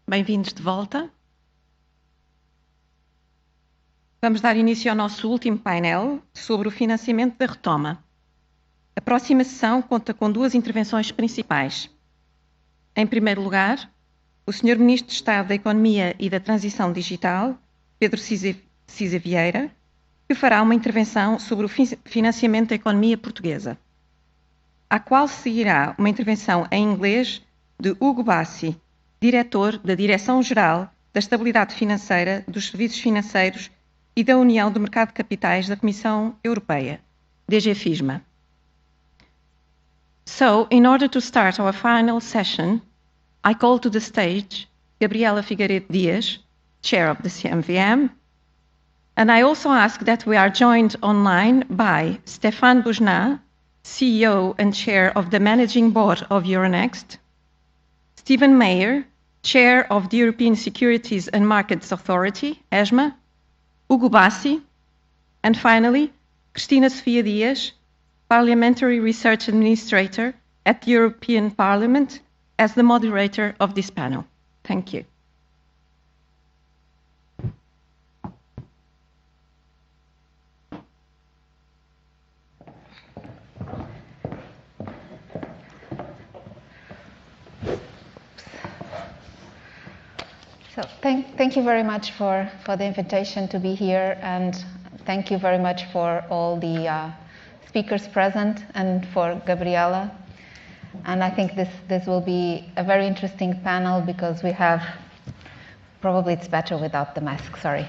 Bem-vindos de volta. Vamos dar início ao nosso último painel sobre o financiamento da retoma. A próxima sessão conta com duas intervenções principais. Em primeiro lugar, o Sr. Ministro de Estado da Economia e da Transição Digital, Pedro Siza Vieira, que fará uma intervenção sobre o financiamento da economia portuguesa, à qual seguirá uma intervenção em inglês de Hugo Bassi, diretor da Direção-Geral da Estabilidade Financeira, dos Serviços Financeiros e da União do Mercado de Capitais da Comissão Europeia, DG FISMA. So, in order to start our final session, I call to the stage Gabriela Figueiredo Dias, Chair of the CMVM, and I also ask that we are joined online by Stéphane Boujnah, CEO and Chair of the Managing Board of Euronext, Stephen Mayer, Chair of the European Securities and Markets Authority, ESMA, Hugo Bassi, and finally, Cristina Sofia Dias, Parliamentary Research Administrator at the European Parliament, as the moderator of this panel. Thank you. So thank you very much for the invitation to be here, and thank you very much for all the speakers present and for Gabriela. And I think this will be a very interesting panel because we have, probably it's better without the mask, sorry.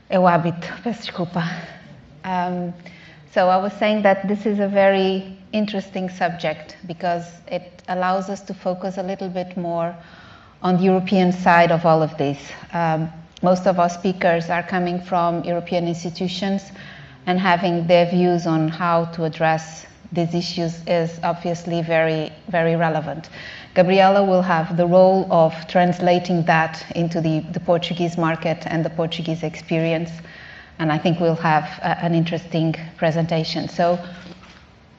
É o hábito, peço desculpa. So I was saying that this is a very interesting subject because it allows us to focus a little bit more on the European side of all of this. Most of our speakers are coming from European institutions, and having their views on how to address these issues is obviously very, very relevant. Gabriela will have the role of translating that into the Portuguese market and the Portuguese experience, and I think we'll have an interesting presentation. So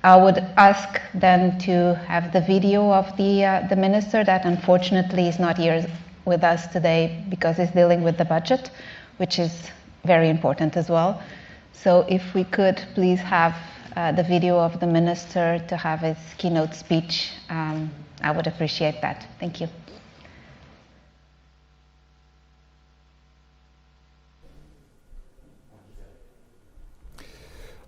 I would ask then to have the video of the minister that unfortunately is not here with us today because he's dealing with the budget, which is very important as well. So if we could please have the video of the minister to have his keynote speech, I would appreciate that. Thank you.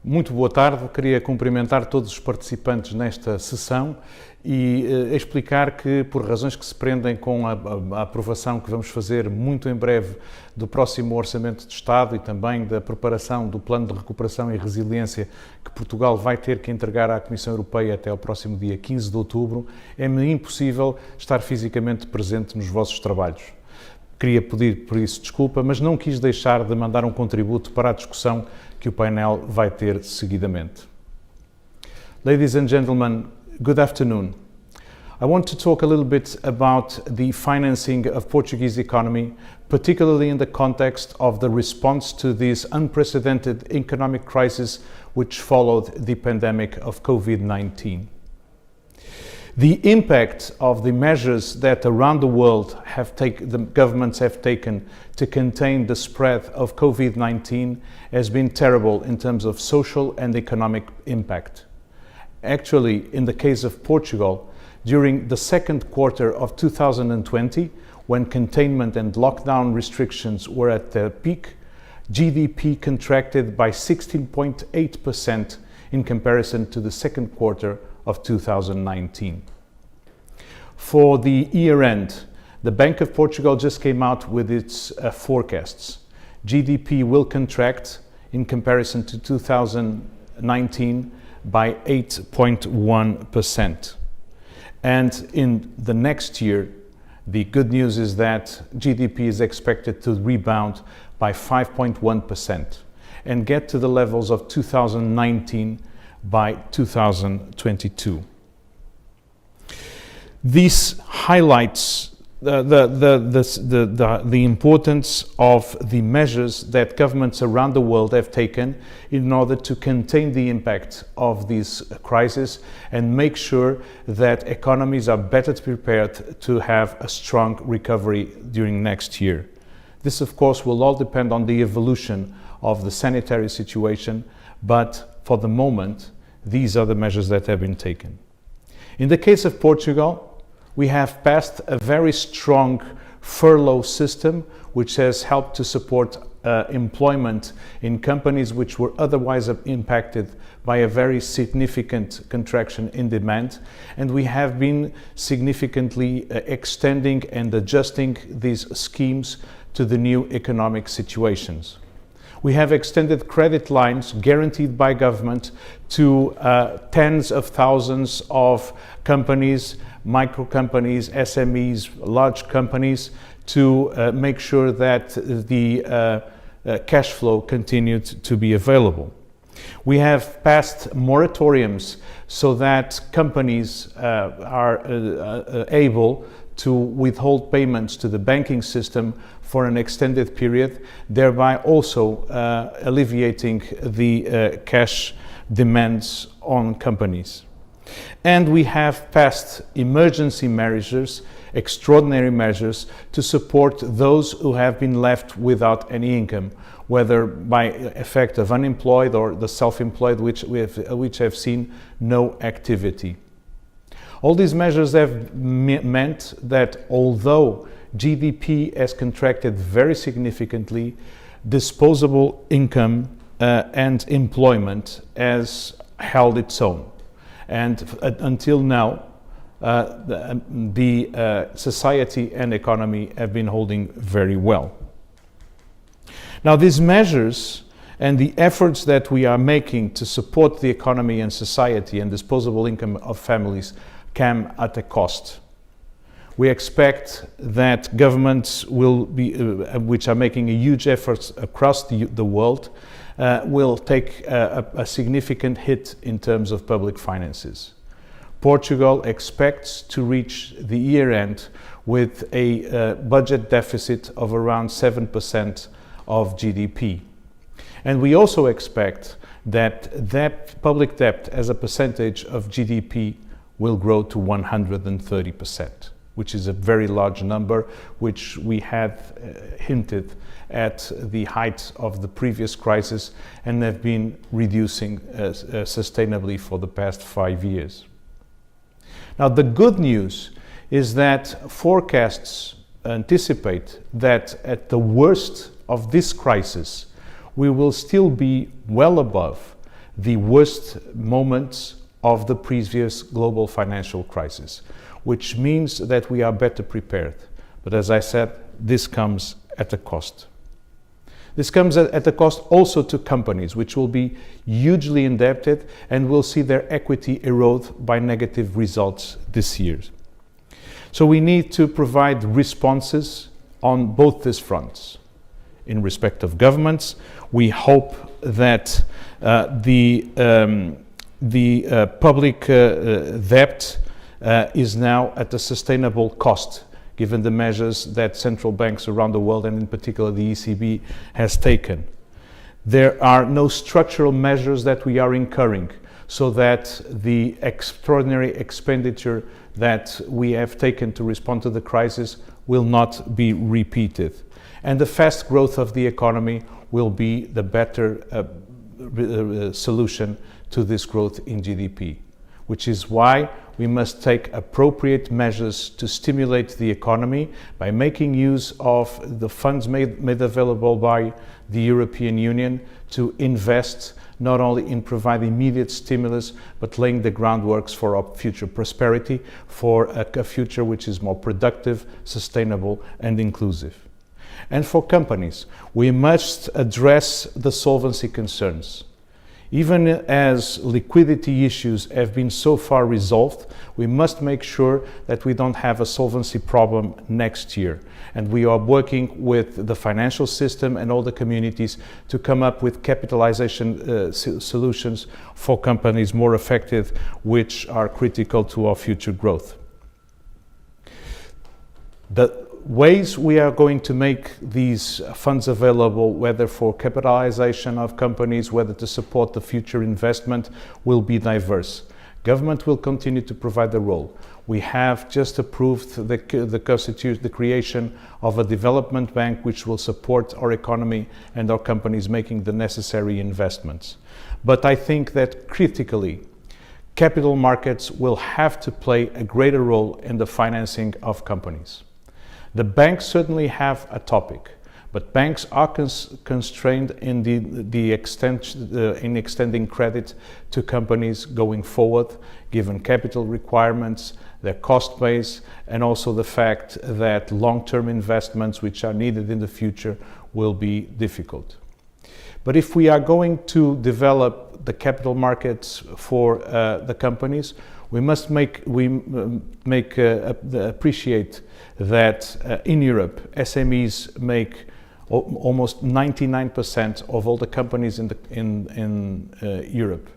Muito boa tarde, queria cumprimentar todos os participantes nesta sessão e explicar que, por razões que se prendem com a aprovação que vamos fazer muito em breve do próximo Orçamento de Estado e também da preparação do Plano de Recuperação e Resiliência que Portugal vai ter que entregar à Comissão Europeia até ao próximo dia 15 de outubro, é-me impossível estar fisicamente presente nos vossos trabalhos. Queria pedir por isso desculpa, mas não quis deixar de mandar um contributo para a discussão que o painel vai ter seguidamente. Ladies and gentlemen, good afternoon. I want to talk a little bit about the financing of Portuguese economy, particularly in the context of the response to this unprecedented economic crisis which followed the pandemic of COVID-19. The impact of the measures that around the world the governments have taken to contain the spread of COVID-19 has been terrible in terms of social and economic impact. Actually, in the case of Portugal, during the second quarter of 2020, when containment and lockdown restrictions were at their peak, GDP contracted by 16.8% in comparison to the second quarter of 2019. For the year end, the Bank of Portugal just came out with its forecasts. GDP will contract in comparison to 2019 by 8.1%. And in the next year, the good news is that GDP is expected to rebound by 5.1% and get to the levels of 2019 by 2022. This highlights the importance of the measures that governments around the world have taken in order to contain the impact of this crisis and make sure that economies are better prepared to have a strong recovery during next year. This, of course, will all depend on the evolution of the sanitary situation, but for the moment, these are the measures that have been taken. In the case of Portugal, we have passed a very strong furlough system which has helped to support employment in companies which were otherwise impacted by a very significant contraction in demand, and we have been significantly extending and adjusting these schemes to the new economic situations. We have extended credit lines guaranteed by government to tens of thousands of companies, micro companies, SMEs, large companies, to make sure that the cash flow continued to be available. We have passed moratoriums so that companies are able to withhold payments to the banking system for an extended period, thereby also alleviating the cash demands on companies. And we have passed emergency measures, extraordinary measures, to support those who have been left without any income, whether by effect of unemployed or the self-employed, which have seen no activity. All these measures have meant that although GDP has contracted very significantly, disposable income and employment has held its own. And until now, the society and economy have been holding very well. Now, these measures and the efforts that we are making to support the economy and society and disposable income of families come at a cost. We expect that governments will be, which are making a huge efforts across the world, will take a significant hit in terms of public finances. Portugal expects to reach the year end with a budget deficit of around 7% of GDP. And we also expect that public debt as a percentage of GDP will grow to 130%, which is a very large number, which we had hinted at the height of the previous crisis and have been reducing sustainably for the past 5 years. Now, the good news is that forecasts anticipate that at the worst of this crisis, we will still be well above the worst moments of the previous global financial crisis, which means that we are better prepared. But as I said, this comes at a cost. This comes at a cost also to companies, which will be hugely indebted and will see their equity erode by negative results this year. So we need to provide responses on both these fronts. In respect of governments, we hope that the public debt is now at a sustainable cost, given the measures that central banks around the world, and in particular the ECB, has taken. There are no structural measures that we are incurring, so that the extraordinary expenditure that we have taken to respond to the crisis will not be repeated. And the fast growth of the economy will be the better solution to this growth in GDP, which is why we must take appropriate measures to stimulate the economy by making use of the funds made available by the European Union to invest not only in providing immediate stimulus, but laying the groundwork for our future prosperity, for a future which is more productive, sustainable, and inclusive. And for companies, we must address the solvency concerns. Even as liquidity issues have been so far resolved, we must make sure that we don't have a solvency problem next year. And we are working with the financial system and all the communities to come up with capitalization solutions for companies more affected, which are critical to our future growth. The ways we are going to make these funds available, whether for capitalization of companies, whether to support the future investment, will be diverse. Government will continue to provide the role. We have just approved the creation of a development bank which will support our economy and our companies making the necessary investments. But I think that critically, capital markets will have to play a greater role in the financing of companies. The banks certainly have a topic, but banks are constrained in in extending credit to companies going forward, given capital requirements, their cost base, and also the fact that long-term investments which are needed in the future will be difficult. But if we are going to develop the capital markets for the companies, we must appreciate that in Europe, SMEs make almost 99% of all the companies in Europe.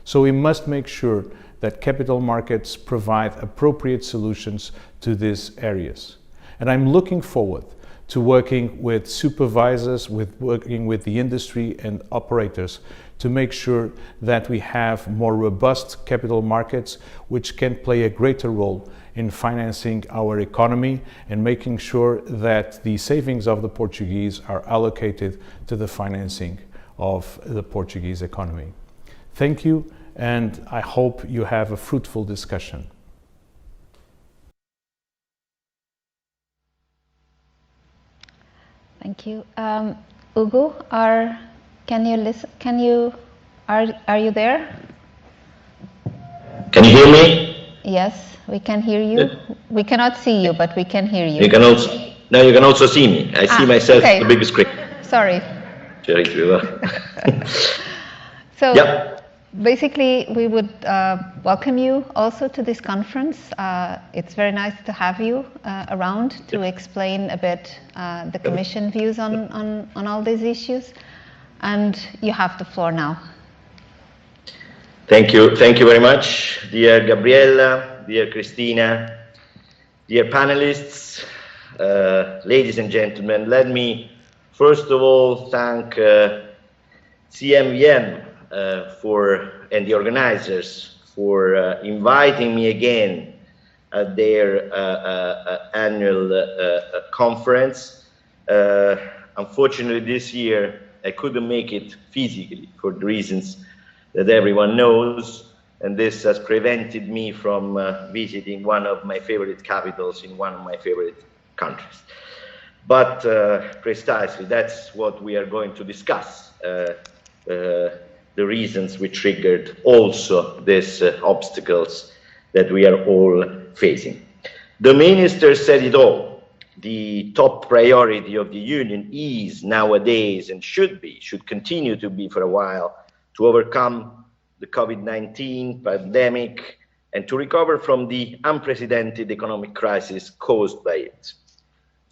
So we must make sure that capital markets provide appropriate solutions to these areas. And I'm looking forward to working with supervisors, working with the industry and operators to make sure that we have more robust capital markets which can play a greater role in financing our economy and making sure that the savings of the Portuguese are allocated to the financing of the Portuguese economy. Thank you, and I hope you have a fruitful discussion. Thank you. Ugo, can you listen? Are you there? Can you hear me? Yes, we can hear you. We cannot see you, but we can hear you. You can also see me. I see myself on the big screen. Sorry. So basically, we would welcome you also to this conference. It's very nice to have you around to explain a bit the Commission views on all these issues. And you have the floor now. Thank you very much, dear Gabriela, dear Cristina, dear panelists, ladies and gentlemen. Let me first of all thank CMVM and the organizers for inviting me again at their annual conference. Unfortunately, this year I couldn't make it physically for the reasons that everyone knows, and this has prevented me from visiting one of my favorite capitals in one of my favorite countries. But precisely, that's what we are going to discuss, the reasons which triggered also these obstacles that we are all facing. The Minister said it all. The top priority of the Union is nowadays, and should continue to be for a while, to overcome the COVID-19 pandemic and to recover from the unprecedented economic crisis caused by it.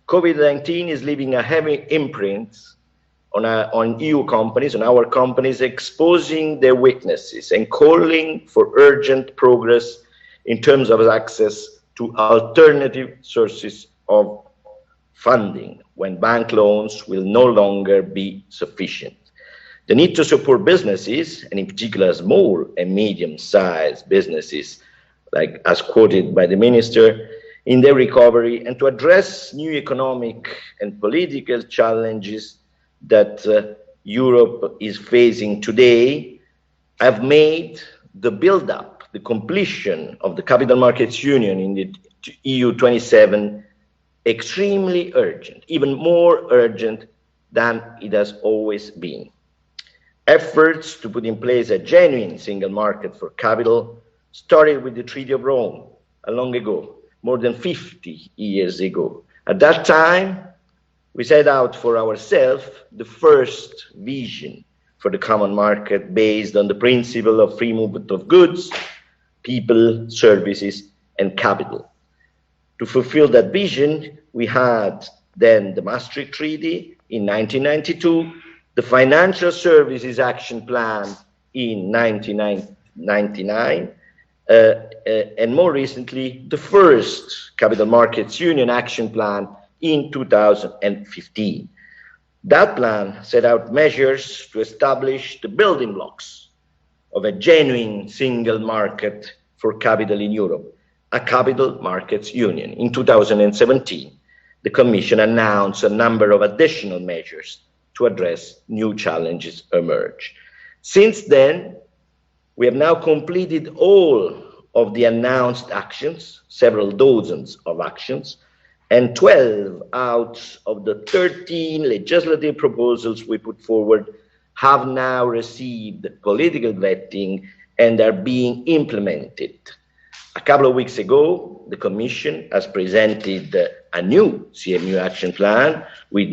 COVID-19 is leaving a heavy imprint on EU companies, on our companies, exposing their weaknesses and calling for urgent progress in terms of access to alternative sources of funding when bank loans will no longer be sufficient. The need to support businesses, and in particular small and medium-sized businesses, like as quoted by the Minister, in their recovery, and to address new economic and political challenges that Europe is facing today, have made the build-up, the completion of the Capital Markets Union in the EU 27 extremely urgent, even more urgent than it has always been. Efforts to put in place a genuine single market for capital started with the Treaty of Rome long ago, more than 50 years ago. At that time, we set out for ourselves the first vision for the common market based on the principle of free movement of goods, people, services, and capital. To fulfill that vision, we had then the Maastricht Treaty in 1992, the Financial Services Action Plan in 1999, and more recently, the first Capital Markets Union Action Plan in 2015. That plan set out measures to establish the building blocks of a genuine single market for capital in Europe, a Capital Markets Union. In 2017, the Commission announced a number of additional measures to address new challenges emerge. Since then, we have now completed all of the announced actions, several dozens of actions, and 12 out of the 13 legislative proposals we put forward have now received political vetting and are being implemented. A couple of weeks ago, the Commission has presented a new CMU action plan with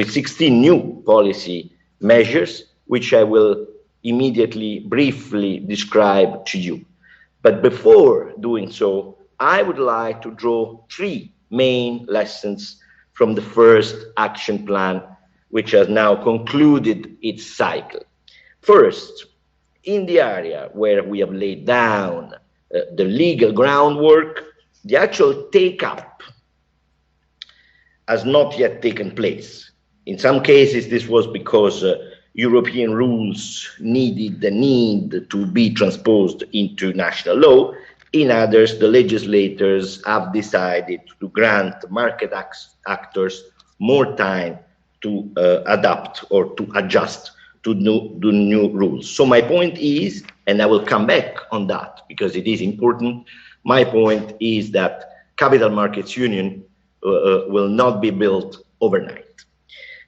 16 new policy measures, which I will immediately briefly describe to you. But before doing so, I would like to draw three main lessons from the first action plan, which has now concluded its cycle. First, in the area where we have laid down the legal groundwork, the actual take-up has not yet taken place. In some cases, this was because European rules need to be transposed into national law. In others, the legislators have decided to grant market actors more time to adapt or to adjust to the new rules. So my point is, and I will come back on that because it is important, my point is that Capital Markets Union will not be built overnight.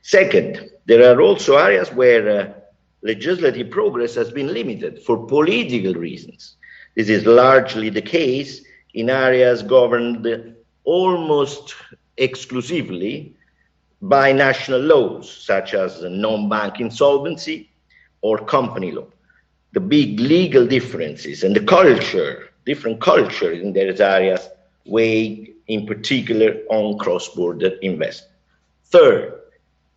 Second, there are also areas where legislative progress has been limited for political reasons. This is largely the case in areas governed almost exclusively by national laws, such as non-bank insolvency or company law. The big legal differences and the different culture in those areas weigh in particular on cross-border investment. Third,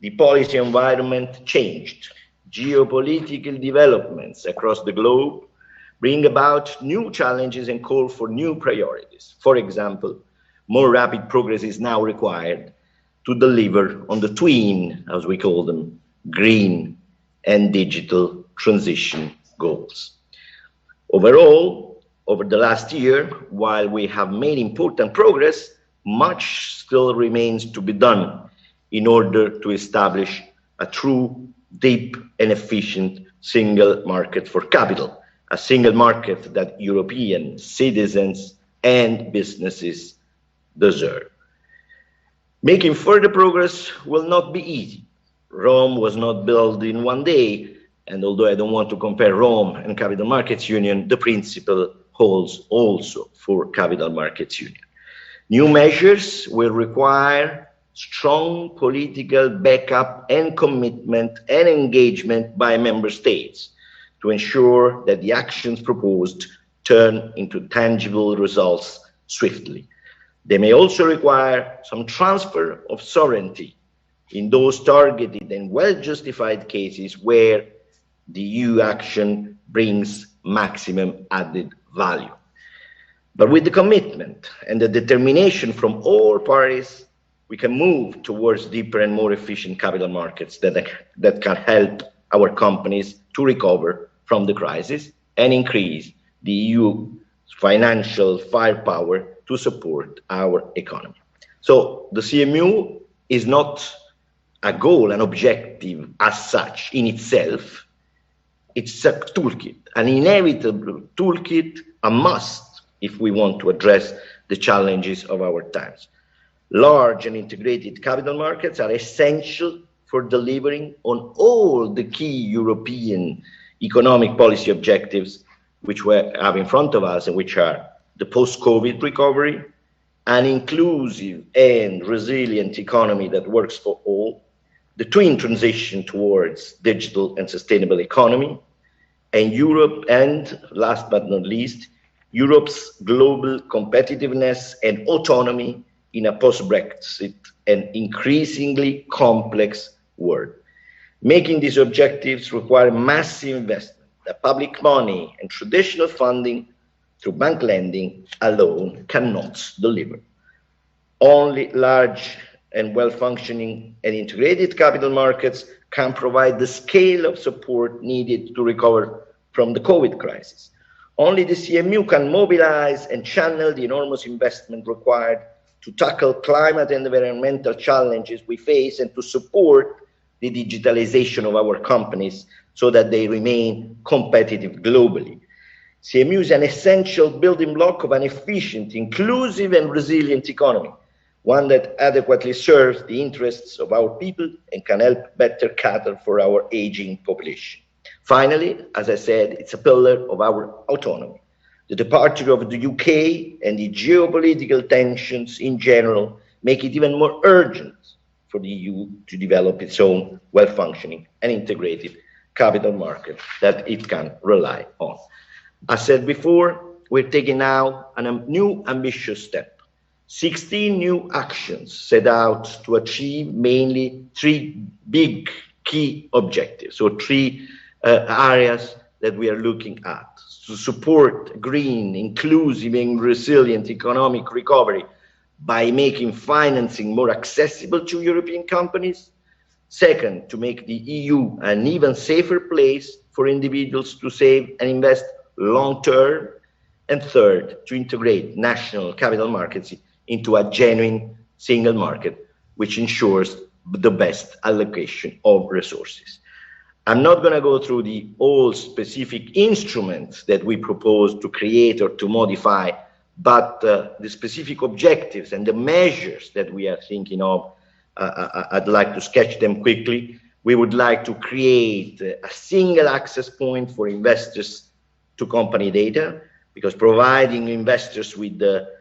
the policy environment changed. Geopolitical developments across the globe bring about new challenges and call for new priorities. For example, more rapid progress is now required to deliver on the twin, as we call them, green and digital transition goals. Overall, over the last year, while we have made important progress, much still remains to be done in order to establish a true, deep and efficient single market for capital, a single market that European citizens and businesses deserve. Making further progress will not be easy. Rome was not built in one day, and although I don't want to compare Rome and Capital Markets Union, the principle holds also for Capital Markets Union. New measures will require strong political backup and commitment and engagement by member states to ensure that the actions proposed turn into tangible results swiftly. They may also require some transfer of sovereignty in those targeted and well-justified cases where the EU action brings maximum added value. But with the commitment and the determination from all parties, we can move towards deeper and more efficient capital markets that can help our companies to recover from the crisis and increase the EU financial firepower to support our economy. So the CMU is not a goal, an objective as such in itself. It's a toolkit, an inevitable toolkit, a must if we want to address the challenges of our times. Large and integrated capital markets are essential for delivering on all the key European economic policy objectives which we have in front of us and which are the post-COVID recovery, an inclusive and resilient economy that works for all, the twin transition towards digital and sustainable economy, and Europe, and last but not least, Europe's global competitiveness and autonomy in a post-Brexit and increasingly complex world. Making these objectives require massive investment. The public money and traditional funding through bank lending alone cannot deliver. Only large and well-functioning and integrated capital markets can provide the scale of support needed to recover from the COVID crisis. Only the CMU can mobilize and channel the enormous investment required to tackle climate and environmental challenges we face and to support the digitalization of our companies so that they remain competitive globally. CMU is an essential building block of an efficient, inclusive and resilient economy, one that adequately serves the interests of our people and can help better cater for our aging population. Finally, as I said, it's a pillar of our autonomy. The departure of the UK and the geopolitical tensions in general make it even more urgent for the EU to develop its own well-functioning and integrated capital market that it can rely on. As said before, we're taking now a new ambitious step. 16 new actions set out to achieve mainly three big key objectives, or three areas that we are looking at to support green, inclusive and resilient economic recovery by making financing more accessible to European companies. Second, to make the EU an even safer place for individuals to save and invest long-term. And third, to integrate national capital markets into a genuine single market, which ensures the best allocation of resources. I'm not going to go through the all specific instruments that we propose to create or to modify, but the specific objectives and the measures that we are thinking of, I'd like to sketch them quickly. We would like to create a single access point for investors to company data, because providing investors with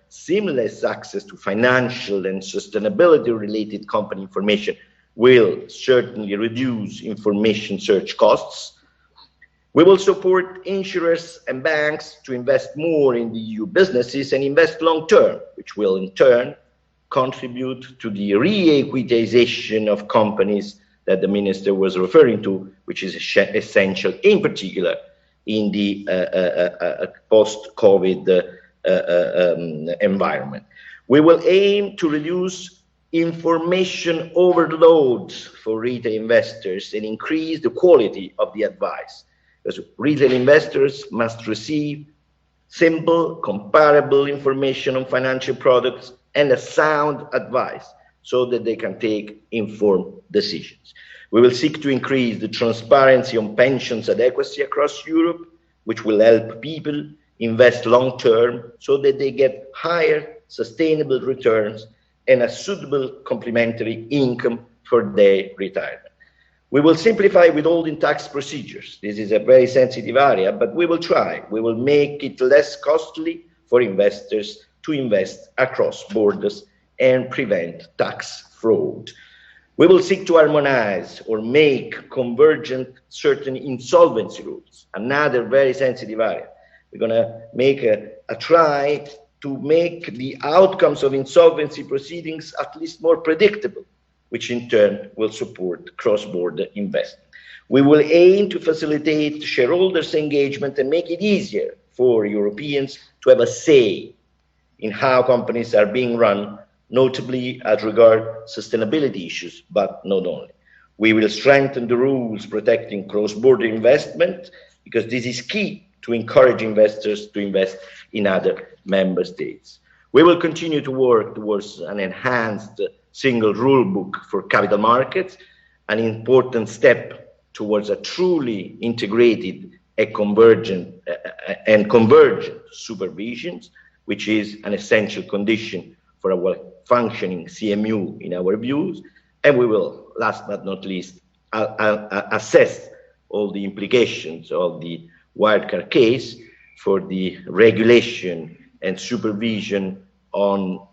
seamless access to financial and sustainability related company information will certainly reduce information search costs. We will support insurers and banks to invest more in the EU businesses and invest long-term, which will in turn contribute to the re-equitization of companies that the Minister was referring to, which is essential in particular in the post-COVID environment. We will aim to reduce information overload for retail investors and increase the quality of the advice, because retail investors must receive simple, comparable information on financial products and a sound advice so that they can take informed decisions. We will seek to increase the transparency on pensions adequacy across Europe, which will help people invest long-term so that they get higher sustainable returns and a suitable complementary income for their retirement. We will simplify withholding tax procedures. This is a very sensitive area, but we will try. We will make it less costly for investors to invest across borders and prevent tax fraud. We will seek to harmonize or make convergent certain insolvency rules, another very sensitive area. We're going to make a try to make the outcomes of insolvency proceedings at least more predictable, which in turn will support cross-border investment. We will aim to facilitate shareholders' engagement and make it easier for Europeans to have a say in how companies are being run, notably as regards sustainability issues, but not only. We will strengthen the rules protecting cross-border investment, because this is key to encourage investors to invest in other member states. We will continue to work towards an enhanced single rule book for capital markets, an important step towards a truly integrated and convergent supervision, which is an essential condition for a well-functioning CMU in our views. And we will, last but not least, assess all the implications of the Wirecard case for the regulation and supervision of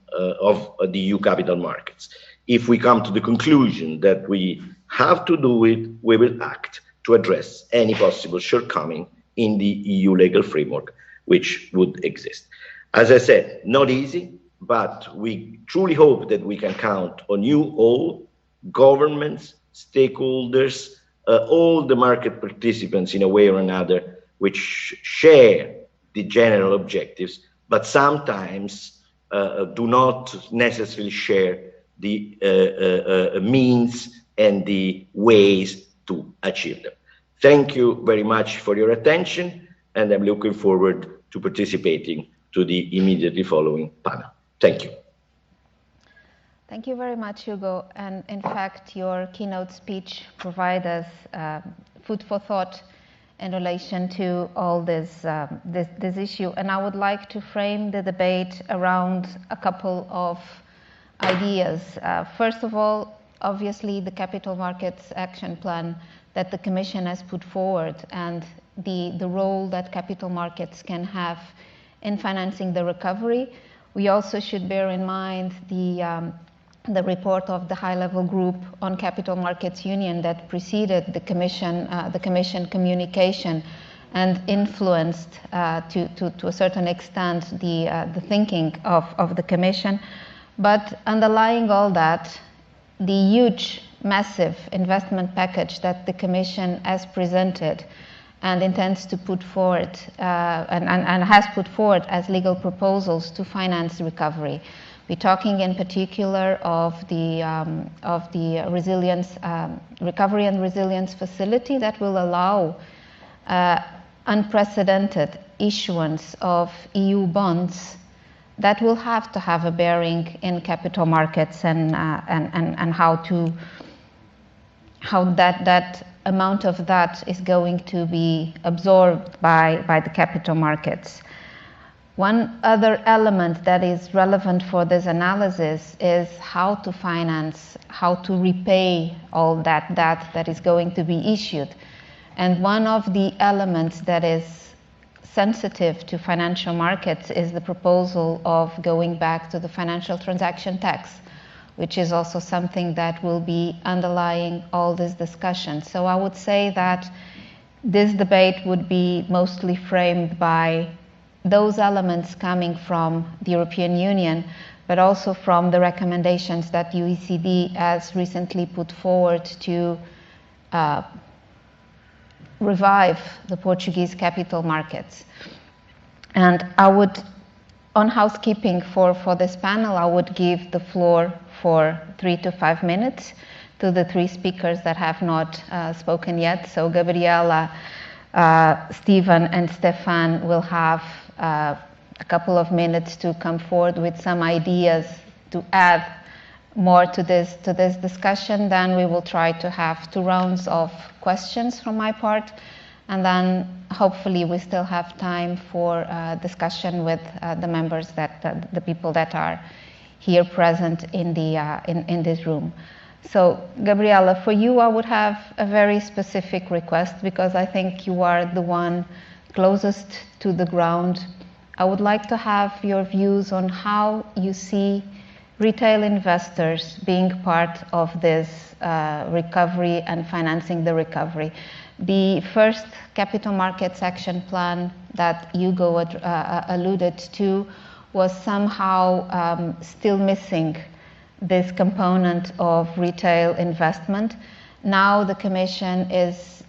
the EU capital markets. If we come to the conclusion that we have to do it, we will act to address any possible shortcoming in the EU legal framework which would exist. As I said, not easy, but we truly hope that we can count on you all, governments, stakeholders, all the market participants in a way or another, which share the general objectives, but sometimes do not necessarily share the means and the ways to achieve them. Thank you very much for your attention, and I'm looking forward to participating to the immediately following panel. Thank you. Thank you very much, Hugo. And in fact, your keynote speech provides us food for thought in relation to all this issue. And I would like to frame the debate around a couple of ideas. First of all, obviously, the Capital Markets Action Plan that the Commission has put forward and the role that capital markets can have in financing the recovery. We also should bear in mind the report of the high-level group on Capital Markets Union that preceded the Commission communication and influenced to a certain extent the thinking of the Commission. But underlying all that, the huge, massive investment package that the Commission has presented and intends to put forward and has put forward as legal proposals to finance recovery. We're talking in particular of the resilience, recovery and resilience facility that will allow unprecedented issuance of EU bonds that will have to have a bearing in capital markets and how that amount of that is going to be absorbed by the capital markets. One other element that is relevant for this analysis is how to finance, how to repay all that debt that is going to be issued. And one of the elements that is sensitive to financial markets is the proposal of going back to the financial transaction tax, which is also something that will be underlying all this discussion. So I would say that this debate would be mostly framed by those elements coming from the European Union, but also from the recommendations that the OECD has recently put forward to revive the Portuguese capital markets. And I would, on housekeeping for this panel, I would give the floor for 3 to 5 minutes to the 3 speakers that have not spoken yet. So Gabriela, Stephen, and Stéphane will have a couple of minutes to come forward with some ideas to add more to this discussion. Then we will try to have 2 rounds of questions from my part, and then hopefully we still have time for discussion with the members, the people that are here present in this room. So Gabriela, for you I would have a very specific request, because I think you are the one closest to the ground. I would like to have your views on how you see retail investors being part of this recovery and financing the recovery. The first Capital Markets Action Plan that Hugo alluded to was somehow still missing this component of retail investment. Now the Commission is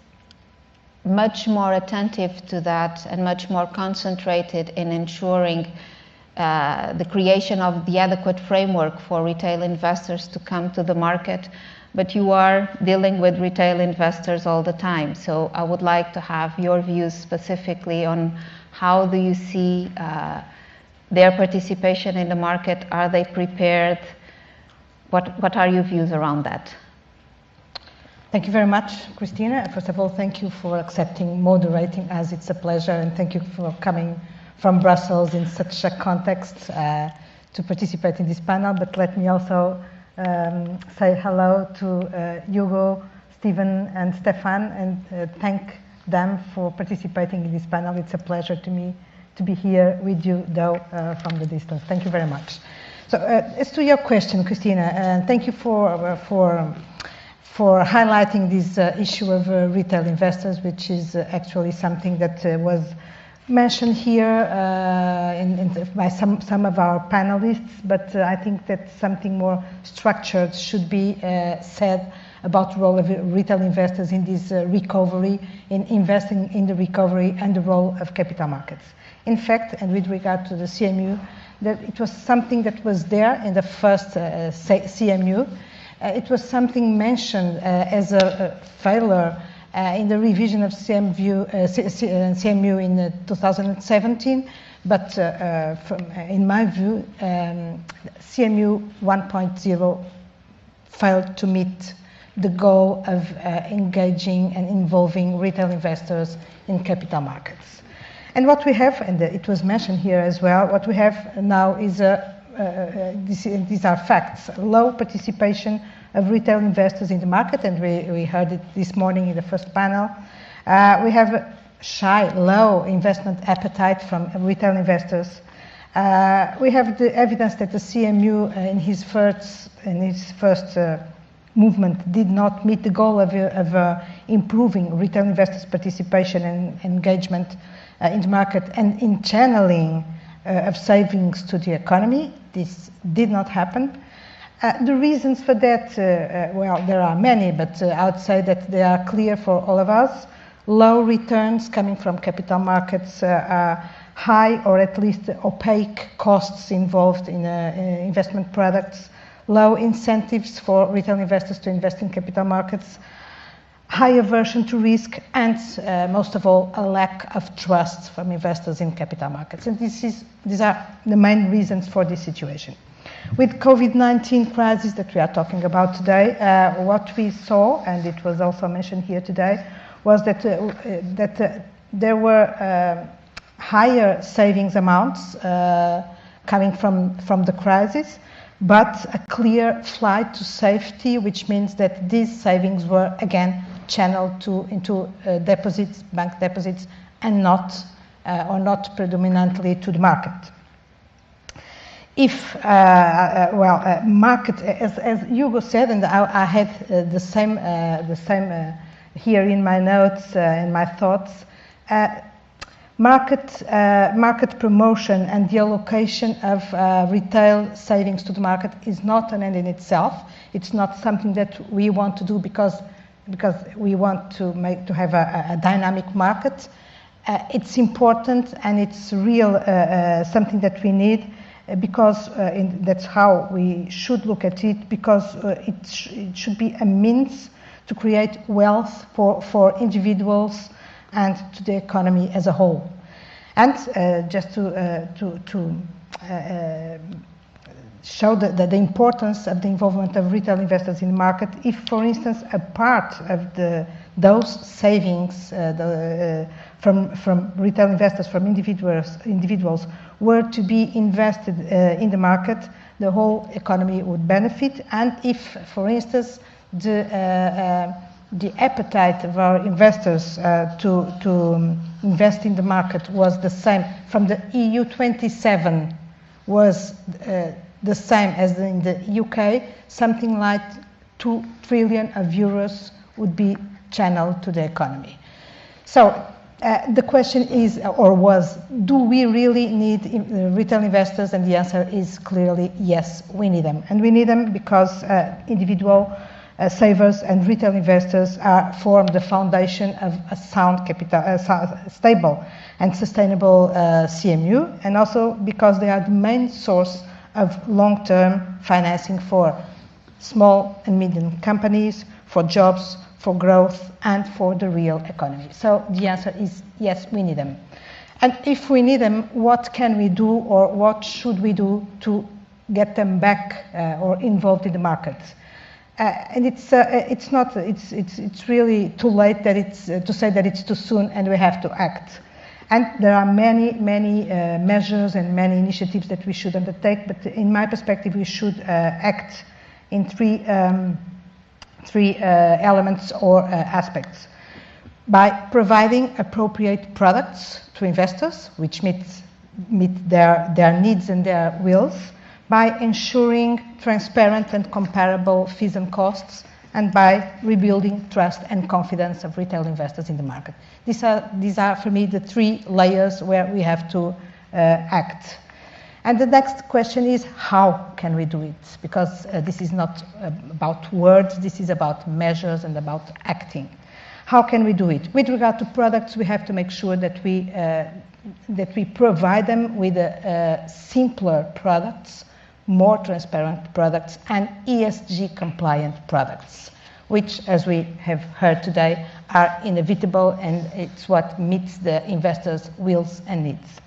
much more attentive to that and much more concentrated in ensuring the creation of the adequate framework for retail investors to come to the market. But you are dealing with retail investors all the time. So I would like to have your views specifically on how do you see their participation in the market? Are they prepared? What are your views around that? Thank you very much, Cristina. First of all, thank you for accepting moderating us. It's a pleasure, and thank you for coming from Brussels in such a context to participate in this panel. But let me also say hello to Hugo, Stephen, and Stéphane, and thank them for participating in this panel. It's a pleasure to me to be here with you, though from the distance. Thank you very much. So as to your question, Cristina, thank you for highlighting this issue of retail investors, which is actually something that was mentioned here by some of our panelists, but I think that something more structured should be said about the role of retail investors in this recovery, in investing in the recovery, and the role of capital markets. In fact, and with regard to the CMU, that it was something that was there in the first CMU. It was something mentioned as a failure in the revision of CMU in 2017, but in my view, CMU 1.0 failed to meet the goal of engaging and involving retail investors in capital markets. And what we have, and it was mentioned here as well, what we have now is these are facts: low participation of retail investors in the market, and we heard it this morning in the first panel. We have low investment appetite from retail investors. We have the evidence that the CMU in his first movement did not meet the goal of improving retail investors' participation and engagement in the market and in channeling of savings to the economy. This did not happen. The reasons for that, well, there are many, but I would say that they are clear for all of us. Low returns coming from capital markets, high or at least opaque costs involved in investment products, low incentives for retail investors to invest in capital markets, high aversion to risk, and most of all, a lack of trust from investors in capital markets. And these are the main reasons for this situation. With COVID-19 crisis that we are talking about today, what we saw, and it was also mentioned here today, was that there were higher savings amounts coming from the crisis, but a clear flight to safety, which means that these savings were again channeled into deposits, bank deposits, and not predominantly to the market. If market, as Hugo said, and I had the same here in my notes and my thoughts, market promotion and the allocation of retail savings to the market is not an end in itself. It's not something that we want to do because we want to have a dynamic market. It's important and it's real something that we need, because that's how we should look at it, because it should be a means to create wealth for individuals and to the economy as a whole. And just to show the importance of the involvement of retail investors in the market, if, for instance, a part of those savings from retail investors, from individuals were to be invested in the market, the whole economy would benefit. And if, for instance, the appetite of our investors to invest in the market was the same from the EU 27 was the same as in the UK, something like 2 trillion of euros would be channeled to the economy. So the question is, or was, do we really need retail investors? And the answer is clearly yes, we need them. And we need them because individual savers and retail investors form the foundation of a sound capital, stable and sustainable CMU, and also because they are the main source of long-term financing for small and medium companies, for jobs, for growth, and for the real economy. So the answer is yes, we need them. And if we need them, what can we do, or what should we do to get them back or involved in the market? And it's really too late to say that it's too soon and we have to act. And there are many measures and many initiatives that we should undertake, but in my perspective, we should act in three elements or aspects. By providing appropriate products to investors, which meet their needs and their wills, by ensuring transparent and comparable fees and costs, and by rebuilding trust and confidence of retail investors in the market. These are for me the three layers where we have to act. And the next question is, how can we do it? Because this is not about words, this is about measures and about acting. How can we do it? With regard to products, we have to make sure that we provide them with simpler products, more transparent products, and ESG compliant products, which, as we have heard today, are inevitable, and it's what meets the investors' wills and needs.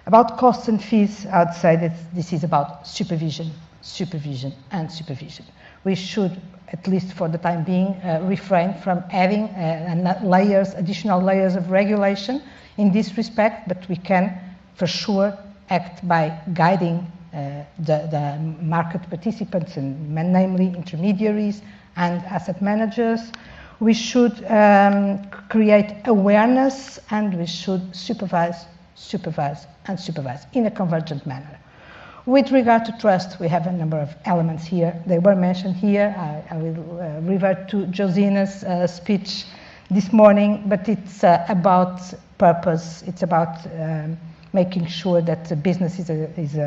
About costs and fees, I would say that this is about supervision, supervision, and supervision. We should, at least for the time being, refrain from adding additional layers of regulation in this respect, but we can, for sure, act by guiding the market participants, and namely intermediaries and asset managers. We should create awareness, and we should supervise, and supervise in a convergent manner. With regard to trust, we have a number of elements here. They were mentioned here. I will revert to Josina's speech this morning, but it's about purpose. It's about making sure that the business is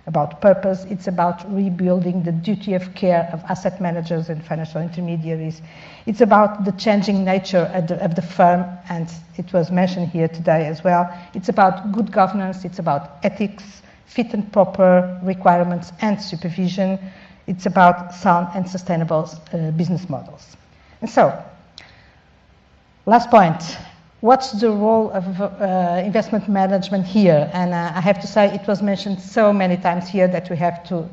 about purpose. It's about rebuilding the duty of care of asset managers and financial intermediaries. It's about the changing nature of the firm, and it was mentioned here today as well. It's about good governance. It's about ethics, fit and proper requirements and supervision. It's about sound and sustainable business models. And so, last point. What's the role of investment management here? And I have to say, it was mentioned so many times here that we have to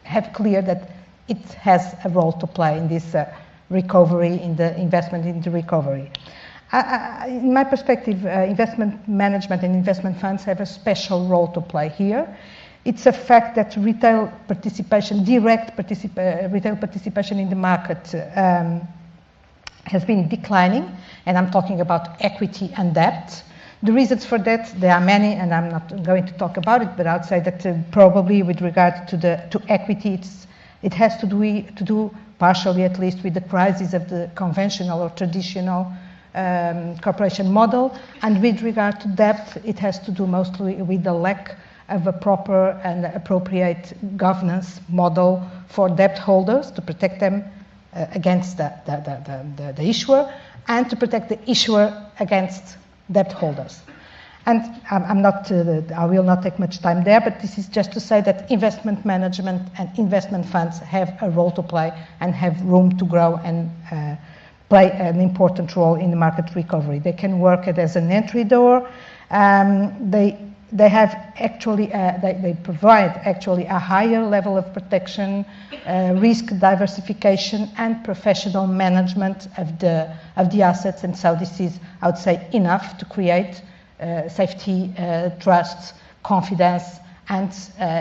have clear that it has a role to play in this recovery, in the investment into recovery. In my perspective, investment management and investment funds have a special role to play here. It's a fact that retail participation, retail participation in the market has been declining, and I'm talking about equity and debt. The reasons for that, there are many, and I'm not going to talk about it, but I would say that probably with regard to equity, it has to do partially at least with the crisis of the conventional or traditional corporation model, and with regard to debt, it has to do mostly with the lack of a proper and appropriate governance model for debt holders to protect them against the issuer, and to protect the issuer against debt holders. And I will not take much time there, but this is just to say that investment management and investment funds have a role to play and have room to grow and play an important role in the market recovery. They can work as an entry door. They have actually, they provide actually a higher level of protection, risk diversification, and professional management of the assets. And so this is, I would say, enough to create safety, trust, confidence, and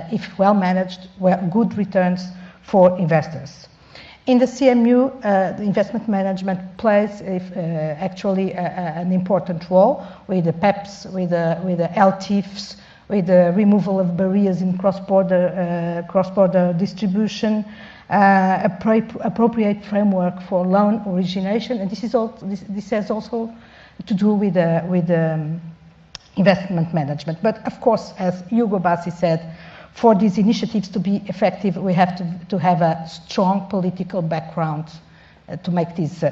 if well managed, good returns for investors. In the CMU, the investment management plays actually an important role with the PEPs, with the LTIFs, with the removal of barriers in cross-border distribution, appropriate framework for loan origination, and this has also to do with investment management. But of course, as Hugo Bassi said, for these initiatives to be effective, we have to have a strong political background to make this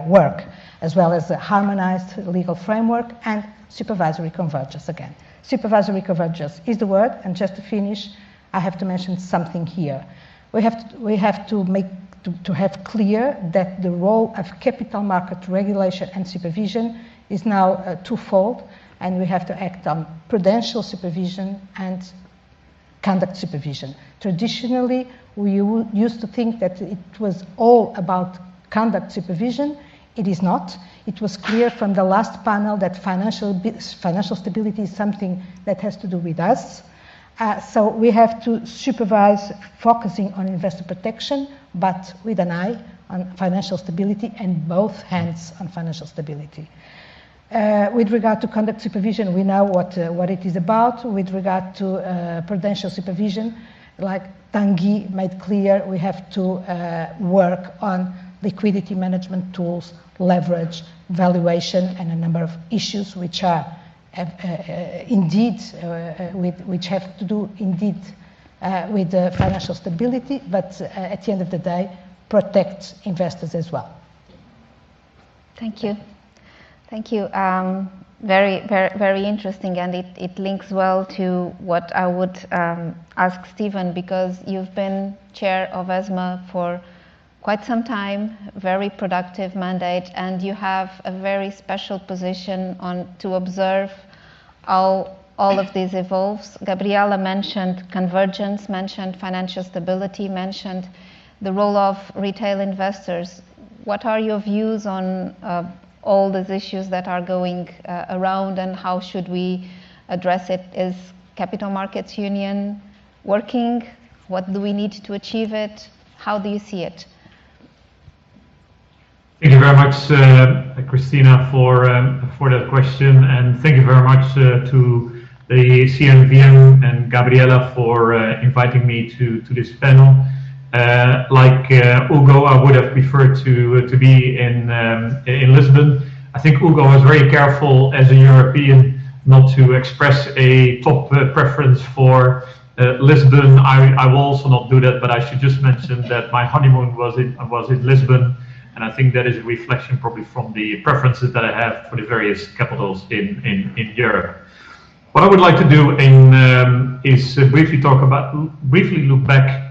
work, as well as a harmonized legal framework and supervisory convergence again. Supervisory convergence is the word, and just to finish, I have to mention something here. We have to have clear that the role of capital market regulation and supervision is now twofold, and we have to act on prudential supervision and conduct supervision. Traditionally, we used to think that it was all about conduct supervision. It is not. It was clear from the last panel that financial stability is something that has to do with us. So we have to supervise, focusing on investor protection, but with an eye on financial stability and both hands on financial stability. With regard to conduct supervision, we know what it is about. With regard to prudential supervision, like Tanguy made clear, we have to work on liquidity management tools, leverage, valuation, and a number of issues which are which have to do indeed with financial stability, but at the end of the day, protect investors as well. Thank you. Thank you. Very interesting, and it links well to what I would ask Stephen, because you've been chair of ESMA for quite some time, very productive mandate, and you have a very special position to observe how all of this evolves. Gabriela mentioned convergence, mentioned financial stability, mentioned the role of retail investors. What are your views on all these issues that are going around, and how should we address it? Is Capital Markets Union working? What do we need to achieve it? How do you see it? Thank you very much, Cristina, for that question, and thank you very much to the CMVM and Gabriela for inviting me to this panel. Like Hugo, I would have preferred to be in Lisbon. I think Hugo was very careful as a European not to express a top preference for Lisbon. I will also not do that, but I should just mention that my honeymoon was in Lisbon, and I think that is a reflection probably from the preferences that I have for the various capitals in Europe. What I would like to do is briefly look back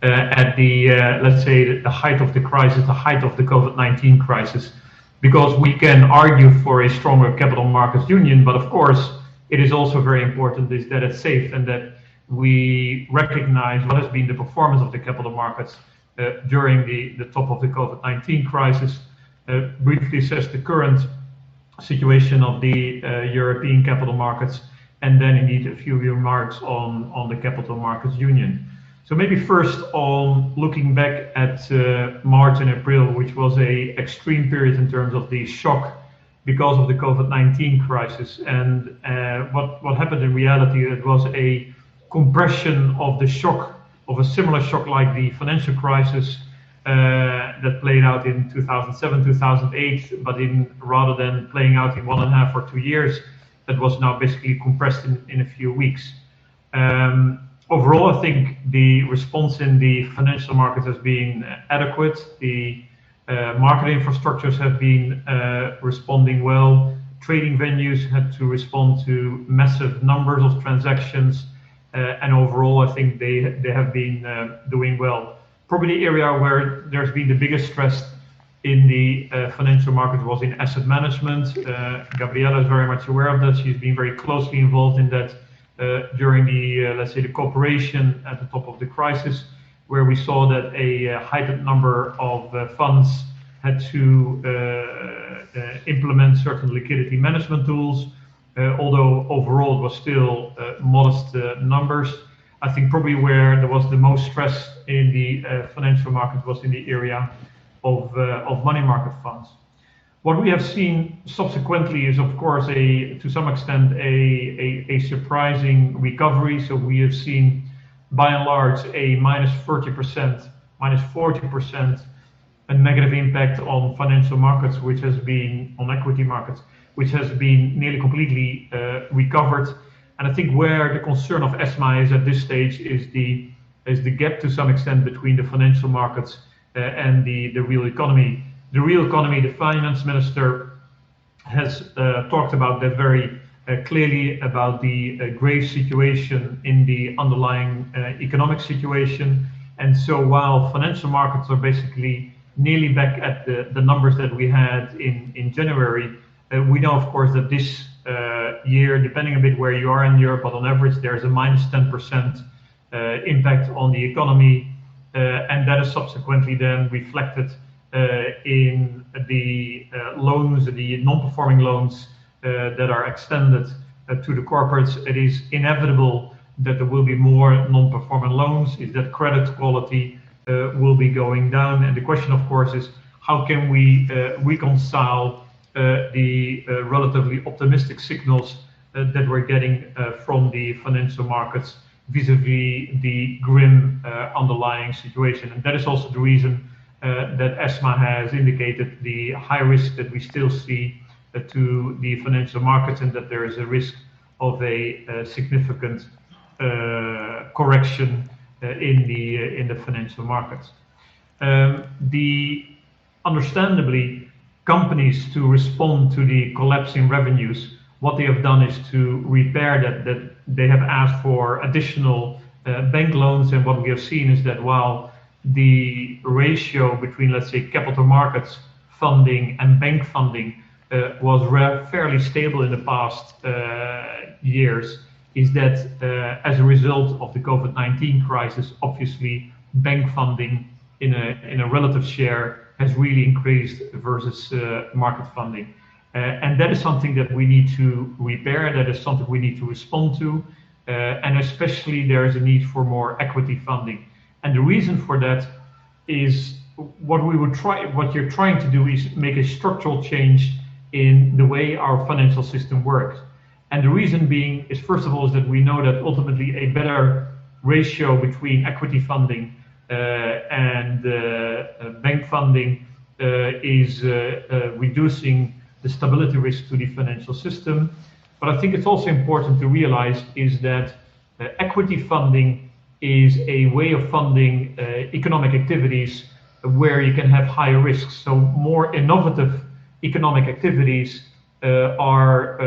at the, let's say, the height of the crisis, the height of the COVID-19 crisis, because we can argue for a stronger capital markets union, but of course, it is also very important is that it's safe and that we recognize what has been the performance of the capital markets during the top of the COVID-19 crisis, briefly assess the current situation of the European capital markets, and then indeed a few remarks on the capital markets union. So maybe first on looking back at March and April, which was an extreme period in terms of the shock because of the COVID-19 crisis. And what happened in reality, it was a compression of the shock, of a similar shock like the financial crisis that played out in 2007, 2008, but rather than playing out in 1.5 or 2 years, that was now basically compressed in a few weeks. Overall, I think the response in the financial markets has been adequate. The market infrastructures have been responding well. Trading venues had to respond to massive numbers of transactions, and overall, I think they have been doing well. Probably the area where there's been the biggest stress in the financial market was in asset management. Gabriela is very much aware of that. She's been very closely involved in that during the, let's say, the cooperation at the top of the crisis, where we saw that a heightened number of funds had to implement certain liquidity management tools, although overall it was still modest numbers. I think probably where there was the most stress in the financial market was in the area of money market funds. What we have seen subsequently is, of course, to some extent, a surprising recovery. So we have seen, by and large, a -30%, -40%, a negative impact on financial markets, which has been on equity markets, which has been nearly completely recovered. And I think where the concern of ESMA is at this stage is the gap to some extent between the financial markets and the real economy. The real economy, the finance minister has talked about that very clearly, about the grave situation in the underlying economic situation. And so while financial markets are basically nearly back at the numbers that we had in January, we know, of course, that this year, depending a bit where you are in Europe, but on average, there's a -10% impact on the economy, and that is subsequently then reflected in the loans, the non-performing loans that are extended to the corporates. It is inevitable that there will be more non-performing loans, is that credit quality will be going down. And the question, of course, is how can we reconcile the relatively optimistic signals that we're getting from the financial markets vis-a-vis the grim underlying situation. And that is also the reason that ESMA has indicated the high risk that we still see to the financial markets, and that there is a risk of a significant correction in the financial markets. Understandably, companies, to respond to the collapse in revenues, what they have done is to repair that they have asked for additional bank loans, and what we have seen is that while the ratio between, let's say, capital markets funding and bank funding was fairly stable in the past years, is that as a result of the COVID-19 crisis, obviously bank funding in a relative share has really increased versus market funding. And that is something that we need to repair, that is something we need to respond to, and especially there is a need for more equity funding. And the reason for that is what you're trying to do is make a structural change in the way our financial system works. And the reason being is, first of all, is that we know that ultimately a better ratio between equity funding and bank funding is reducing the stability risk to the financial system. But I think it's also important to realize is that equity funding is a way of funding economic activities where you can have higher risks. So more innovative economic activities are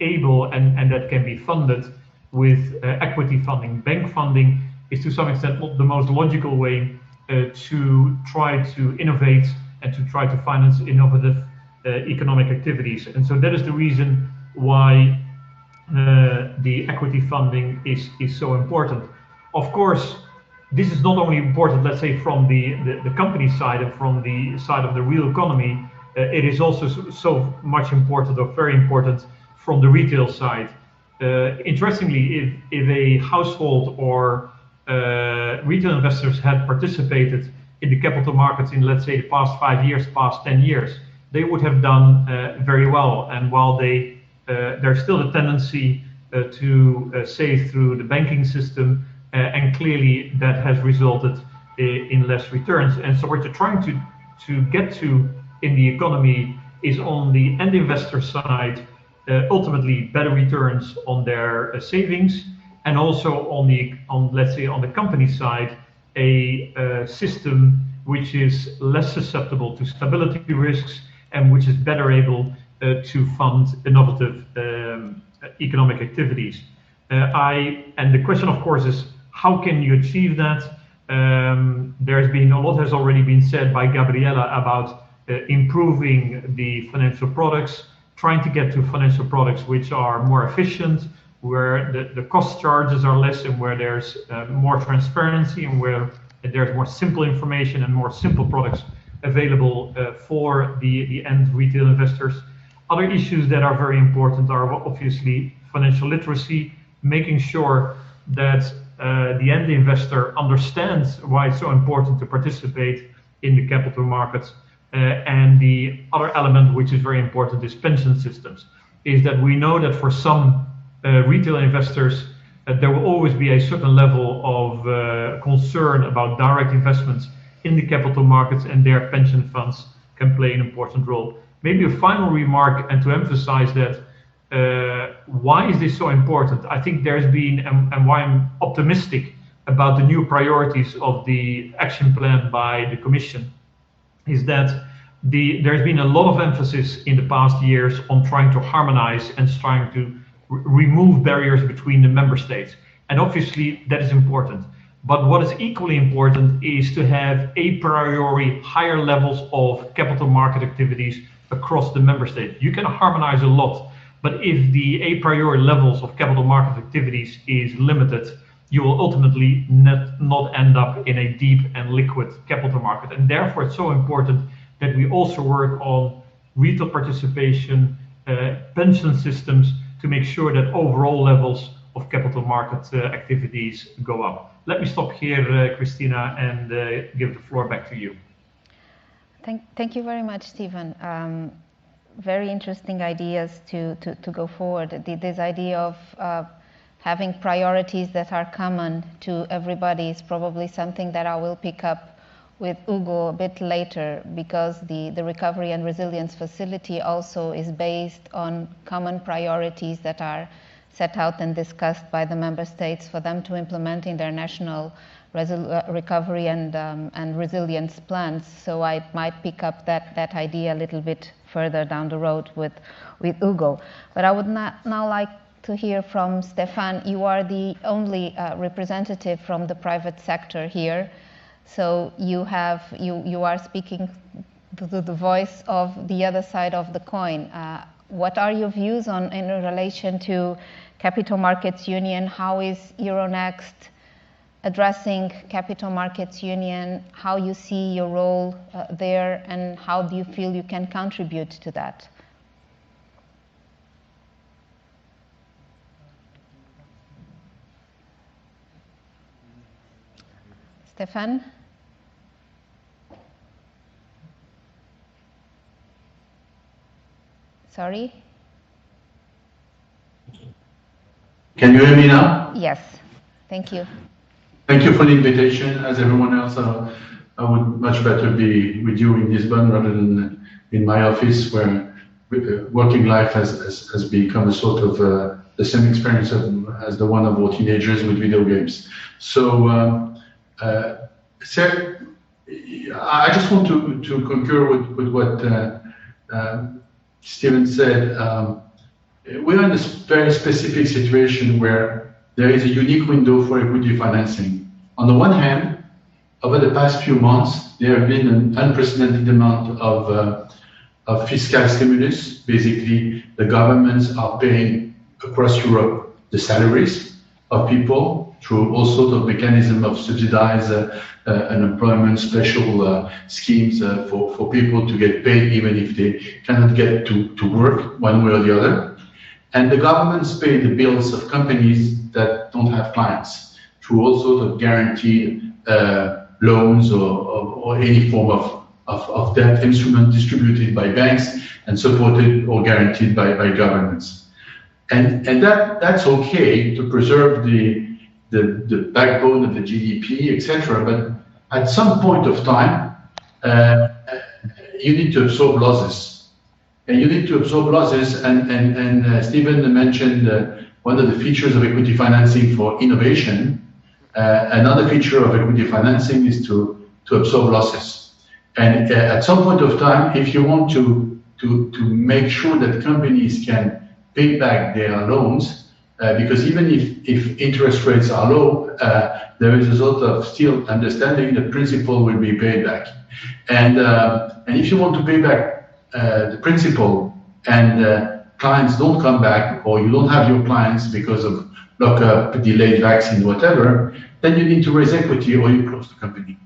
able and that can be funded with equity funding. Bank funding is to some extent not the most logical way to try to innovate and to try to finance innovative economic activities. And so that is the reason why the equity funding is so important. Of course, this is not only important, let's say, from the company side and from the side of the real economy, it is also so much important, or very important, from the retail side. Interestingly, if a household or retail investors had participated in the capital markets in, let's say, the past 5 years, past 10 years, they would have done very well. And while there's still a tendency to save through the banking system, and clearly that has resulted in less returns. And so what you're trying to get to in the economy is, on the end investor side, ultimately better returns on their savings, and also on let's say on the company side, a system which is less susceptible to stability risks and which is better able to fund innovative economic activities. And the question, of course, is how can you achieve that? There's been a lot has already been said by Gabriela about improving the financial products, trying to get to financial products which are more efficient, where the cost charges are less, and where there's more transparency, and where there's more simple information and more simple products available for the end retail investors. Other issues that are very important are obviously financial literacy, making sure that the end investor understands why it's so important to participate in the capital markets. And the other element which is very important is pension systems, is that we know that for some retail investors there will always be a certain level of concern about direct investments in the capital markets, and their pension funds can play an important role. Maybe a final remark, and to emphasize that why is this so important? I think there's been, and why I'm optimistic about the new priorities of the action plan by the Commission, is that there's been a lot of emphasis in the past years on trying to harmonize and trying to remove barriers between the member states. And obviously that is important. But what is equally important is to have a priori higher levels of capital market activities across the member state. You can harmonize a lot, but if the a priori levels of capital market activities is limited, you will ultimately not end up in a deep and liquid capital market. And therefore it's so important that we also work on retail participation, pension systems, to make sure that overall levels of capital market activities go up. Let me stop here, Cristina, and give the floor back to you. Thank you very much, Stephen. Very interesting ideas to go forward. This idea of having priorities that are common to everybody is probably something that I will pick up with Hugo a bit later, because the Recovery and Resilience Facility also is based on common priorities that are set out and discussed by the member states for them to implement in their national recovery and resilience plans. So I might pick up that idea a little bit further down the road with Hugo. But I would now like to hear from Stéphane. You are the only representative from the private sector here. So you are speaking to the voice of the other side of the coin. What are your views in relation to Capital Markets Union? How is Euronext addressing Capital Markets Union? How you see your role there, and how do you feel you can contribute to that? Stéphane? Sorry? Can you hear me now? Yes, thank you. Thank you for the invitation. As everyone else, I would much better be with you in Lisbon rather than in my office, where working life has become a sort of the same experience as the one of all teenagers with video games. So, I just want to concur with what Steven said. We're in a very specific situation where there is a unique window for equity financing. On the one hand, over the past few months, there have been an unprecedented amount of fiscal stimulus. Basically, the governments are paying across Europe the salaries of people through all sorts of mechanisms of subsidized unemployment, special schemes for people to get paid even if they cannot get to work one way or the other. And the governments pay the bills of companies that don't have clients through all sorts of guaranteed loans or any form of debt instrument distributed by banks and supported or guaranteed by governments. And that's okay to preserve the backbone of the GDP, etc. But at some point of time, you need to absorb losses. And you need to absorb losses, and Steven mentioned one of the features of equity financing for innovation. Another feature of equity financing is to absorb losses. And at some point of time, if you want to make sure that companies can pay back their loans, because even if interest rates are low, there is a sort of still understanding that principal will be paid back. And if you want to pay back the principal and clients don't come back, or you don't have your clients because of lockup, delayed vaccine, whatever, then you need to raise equity or you close the company.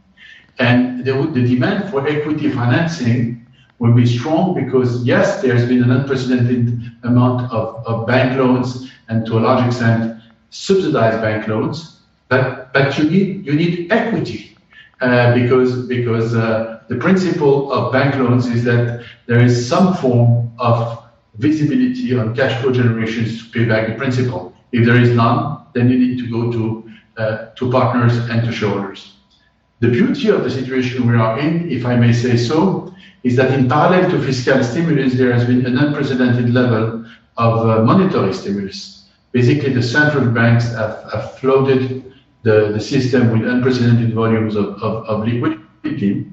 And the demand for equity financing will be strong because, yes, there's been an unprecedented amount of bank loans and to a large extent subsidized bank loans, but you need equity because the principle of bank loans is that there is some form of visibility on cash flow generations to pay back the principal. If there is none, then you need to go to partners and to shareholders. The beauty of the situation we are in, if I may say so, is that in parallel to fiscal stimulus, there has been an unprecedented level of monetary stimulus. Basically, the central banks have flooded the system with unprecedented volumes of liquidity.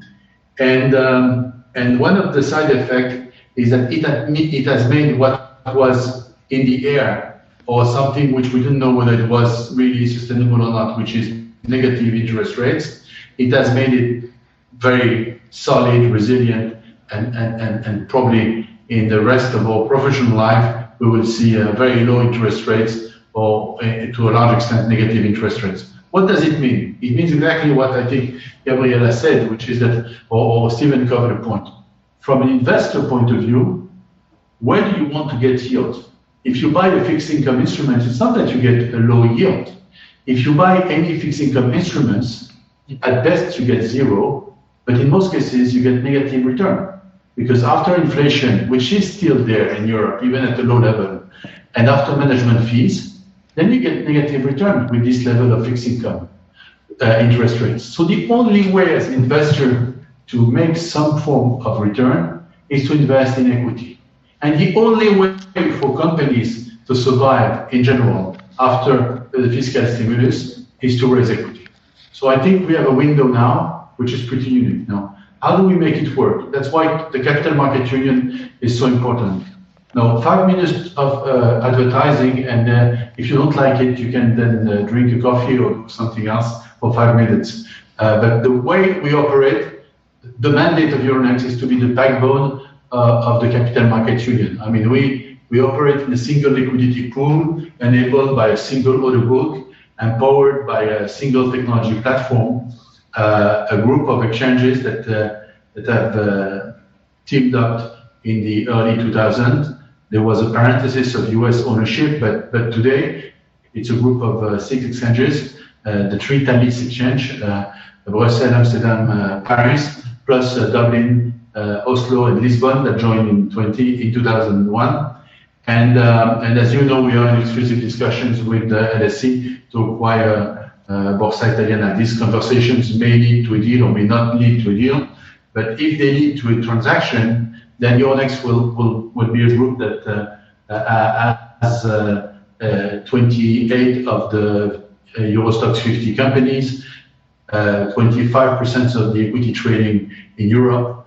And one of the side effects is that it has made what was in the air, or something which we didn't know whether it was really sustainable or not, which is negative interest rates. It has made it very solid, resilient, and probably in the rest of our professional life, we will see very low interest rates or to a large extent negative interest rates. What does it mean? It means exactly what I think Gabriela said, which is that, or Steven covered a point. From an investor point of view, where do you want to get yield? If you buy a fixed income instrument, it's not that you get a low yield. If you buy any fixed income instruments, at best you get zero, but in most cases you get negative return. Because after inflation, which is still there in Europe, even at a low level, and after management fees, then you get negative return with this level of fixed income. interest rates. So the only way as an investor to make some form of return is to invest in equity. And the only way for companies to survive in general after the fiscal stimulus is to raise equity. So I think we have a window now, which is pretty unique now. How do we make it work? That's why the Capital Market Union is so important. Now, 5 minutes of advertising, and if you don't like it, you can then drink a coffee or do something else for 5 minutes. But the way we operate, the mandate of Euronext is to be the backbone of the Capital Market Union. I mean, we operate in a single liquidity pool, enabled by a single order book, and powered by a single technology platform, a group of exchanges that have teamed up in the early 2000s. There was a parenthesis of US ownership, but today it's a group of 6 exchanges, the 3 Thalys exchange, Brussels, Amsterdam, Paris, plus Dublin, Oslo, and Lisbon that joined in 2001. And as you know, we are in exclusive discussions with LSE to acquire Borsa Italiana. These conversations may lead to a deal or may not lead to a deal, but if they lead to a transaction, then Euronext will be a group that has 28 of the Euro Stoxx 50 companies, 25% of the equity trading in Europe,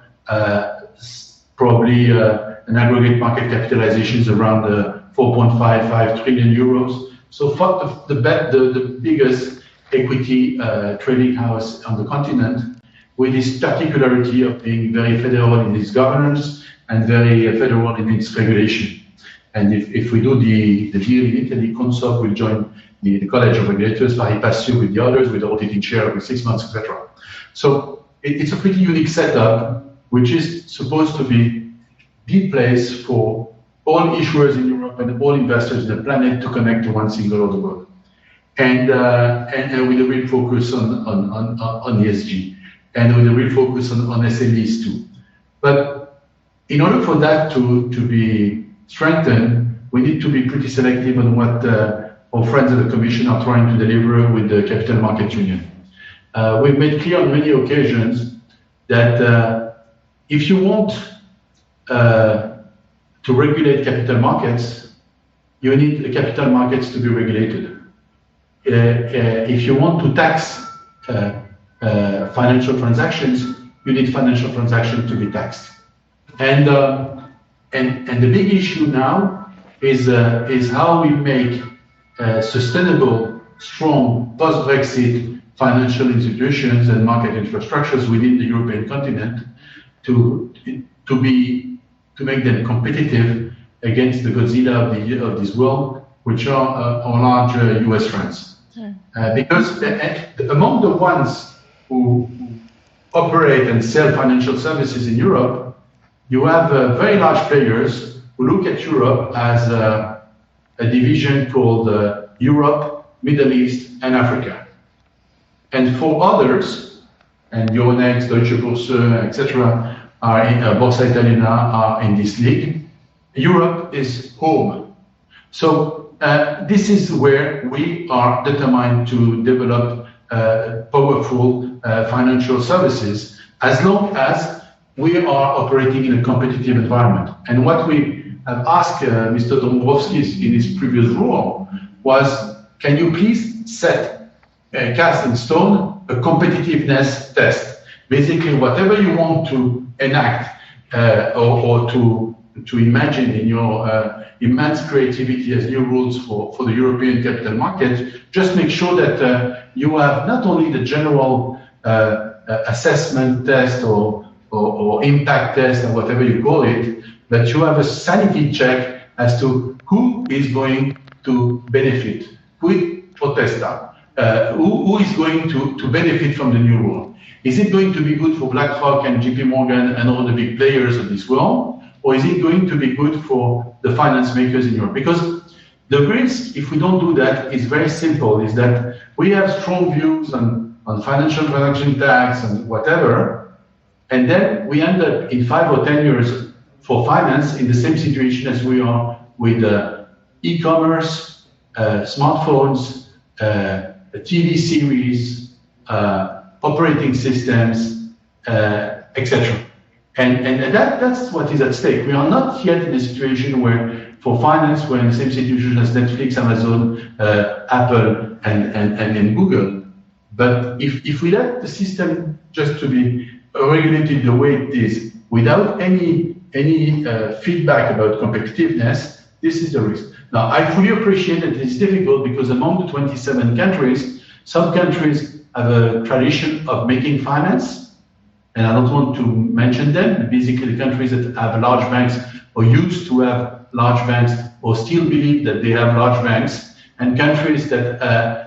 probably an aggregate market capitalization is around 4.55 trillion euros. So the biggest equity trading house on the continent, with this particularity of being very federal in its governance and very federal in its regulation. And if we do the deal in Italy, Consob will join the College of Regulators, pari passu with the others, with the auditing chair every 6 months, etc. So it's a pretty unique setup, which is supposed to be the place for all issuers in Europe and all investors in the planet to connect to one single order book. And with a real focus on ESG. And with a real focus on SMEs too. But in order for that to be strengthened, we need to be pretty selective on what our friends at the Commission are trying to deliver with the Capital Market Union. We've made clear on many occasions that if you want to regulate capital markets, you need the capital markets to be regulated. If you want to tax financial transactions, you need financial transactions to be taxed. And the big issue now is how we make sustainable, strong, post-Brexit financial institutions and market infrastructures within the European continent to make them competitive against the Godzilla of this world, which are our large US friends. Because among the ones who operate and sell financial services in Europe, you have very large players who look at Europe as a division called Europe, Middle East, and Africa. And for others, and Euronext, Deutsche Börse, etc., Borsa Italiana are in this league, Europe is home. So this is where we are determined to develop powerful financial services, as long as we are operating in a competitive environment. And what we have asked Mr. Dombrovskis in his previous role was, can you please cast in stone a competitiveness test? Basically, whatever you want to enact or to imagine in your immense creativity as new rules for the European capital market, just make sure that you have not only the general assessment test or impact test or whatever you call it, but you have a sanity check as to who is going to benefit, who protesta, who is going to benefit from the new rule. Is it going to be good for BlackRock and JP Morgan and all the big players of this world, or is it going to be good for the finance makers in Europe? Because the risk, if we don't do that, is very simple, is that we have strong views on financial transaction tax and whatever, and then we end up in 5 or 10 years for finance in the same situation as we are with e-commerce, smartphones, TV series, operating systems, etc. And that's what is at stake. We are not yet in a situation where, for finance, we're in the same situation as Netflix, Amazon, Apple, and Google. But if we let the system just to be regulated the way it is, without any feedback about competitiveness, this is the risk. Now, I fully appreciate that it's difficult because among the 27 countries, some countries have a tradition of making finance, and I don't want to mention them. Basically, the countries that have large banks or used to have large banks or still believe that they have large banks, and countries that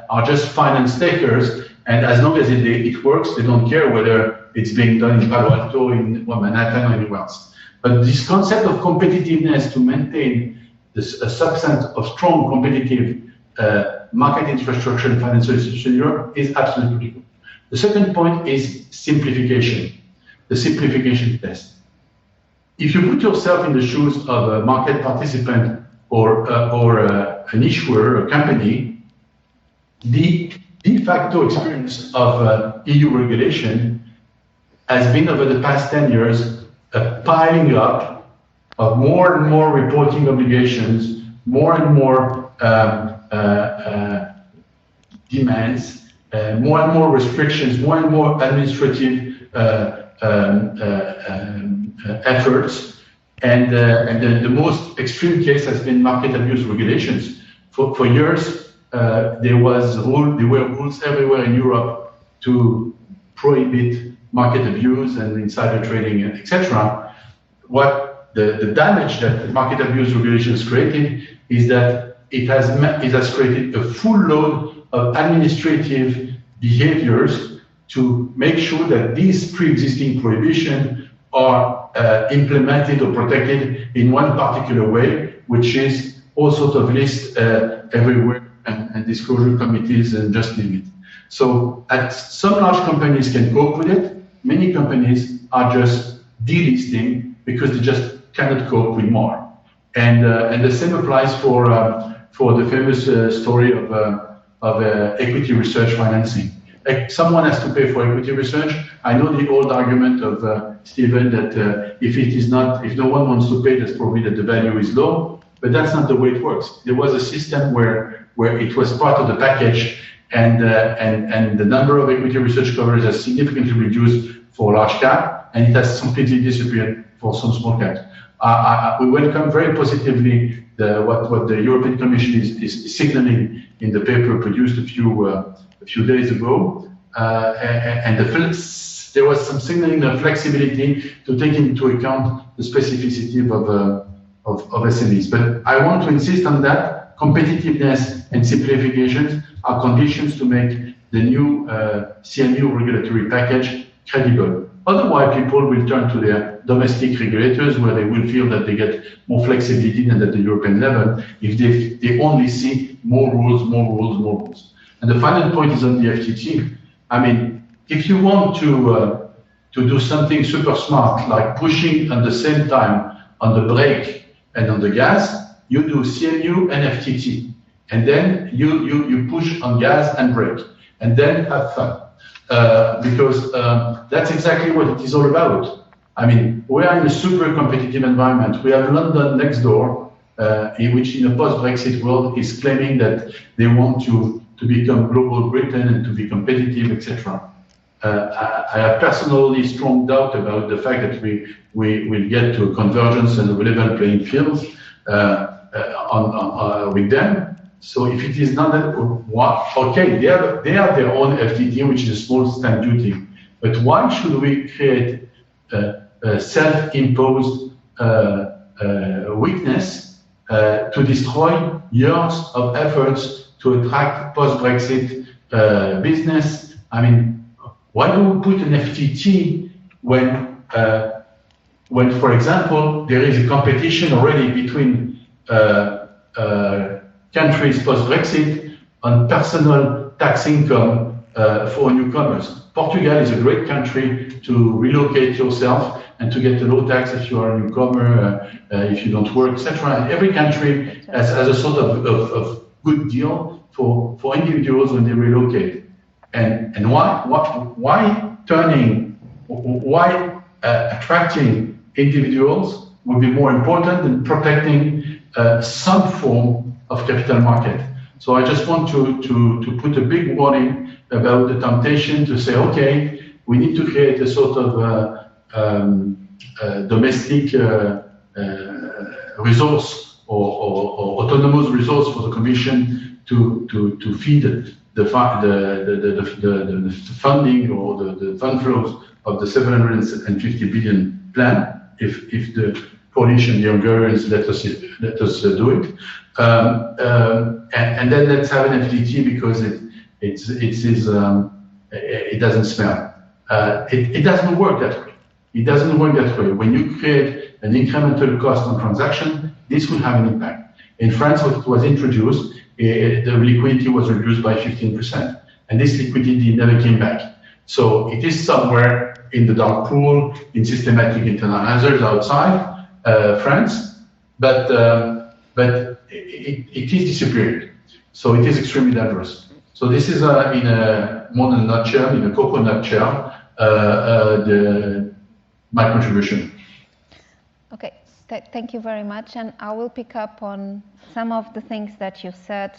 are just finance takers, and as long as it works, they don't care whether it's being done in Palo Alto, in Manhattan, or anywhere else. But this concept of competitiveness to maintain a substance of strong competitive market infrastructure and financial institutions in Europe is absolutely critical. The second point is simplification, the simplification test. If you put yourself in the shoes of a market participant or an issuer, a company, the de facto experience of EU regulation has been over the past 10 years a piling up of more and more reporting obligations, more and more demands, more and more restrictions, more and more administrative efforts, and the most extreme case has been market abuse regulations. For years, there were rules everywhere in Europe to prohibit market abuse and insider trading, etc. What the damage that market abuse regulations created is that it has created a full load of administrative behaviors to make sure that these pre-existing prohibitions are implemented or protected in one particular way, which is all sort of lists everywhere and disclosure committees and just name it. So some large companies can cope with it. Many companies are just delisting because they just cannot cope with more. And the same applies for the famous story of equity research financing. Someone has to pay for equity research. I know the old argument of Stephen that if no one wants to pay, that's probably that the value is low. But that's not the way it works. There was a system where it was part of the package, and the number of equity research coverage has significantly reduced for large cap, and it has completely disappeared for some small caps. We welcome very positively what the European Commission is signaling in the paper produced a few days ago, and there was some signaling of flexibility to take into account the specificity of SMEs. But I want to insist on that. Competitiveness and simplification are conditions to make the new CMU regulatory package credible. Otherwise, people will turn to their domestic regulators where they will feel that they get more flexibility than at the European level if they only see more rules. And the final point is on the FTT. I mean, if you want to do something super smart, like pushing at the same time on the brake and on the gas, you do CMU and FTT. And then you push on gas and brake. And then have fun. Because that's exactly what it is all about. I mean, we are in a super competitive environment. We have London next door, which in a post-Brexit world is claiming that they want to become global Britain and to be competitive, etc. I have personally strong doubt about the fact that we will get to a convergence and a level playing field with them. So if it is not that, okay, they have their own FTT, which is a small stamp duty. But why should we create a self-imposed weakness to destroy years of efforts to attract post-Brexit business? I mean, why do we put an FTT when, for example, there is a competition already between countries post-Brexit on personal tax income for newcomers? Portugal is a great country to relocate yourself and to get a low tax if you are a newcomer, if you don't work, etc. And every country has a sort of good deal for individuals when they relocate. And why attracting individuals would be more important than protecting some form of capital market. So I just want to put a big warning about the temptation to say, okay, we need to create a sort of domestic resource or autonomous resource for the Commission to feed the funding or the fund flows of the 750 billion plan, if the coalition, the Hungarians let us do it, and then let's have an FTT because it doesn't smell. It doesn't work that way. It doesn't work that way. When you create an incremental cost on transaction, this will have an impact. In France, when it was introduced, the liquidity was reduced by 15%, and this liquidity never came back. So it is somewhere in the dark pool, in systematic internalizers outside France, but it is disappearing. So it is extremely dangerous. So this is, in a more than a nutshell, in a cocoa nutshell, my contribution. Okay, thank you very much. And I will pick up on some of the things that you said,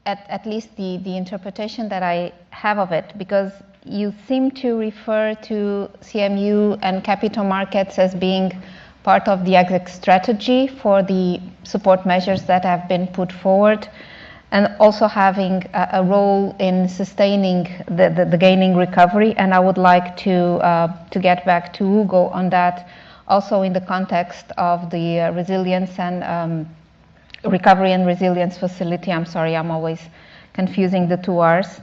at least the interpretation that I have of it, because you seem to refer to CMU and capital markets as being part of the exit strategy for the support measures that have been put forward, and also having a role in sustaining the gaining recovery. And I would like to get back to Hugo on that, also in the context of the resilience and recovery and resilience facility. I'm sorry, I'm always confusing the two R's,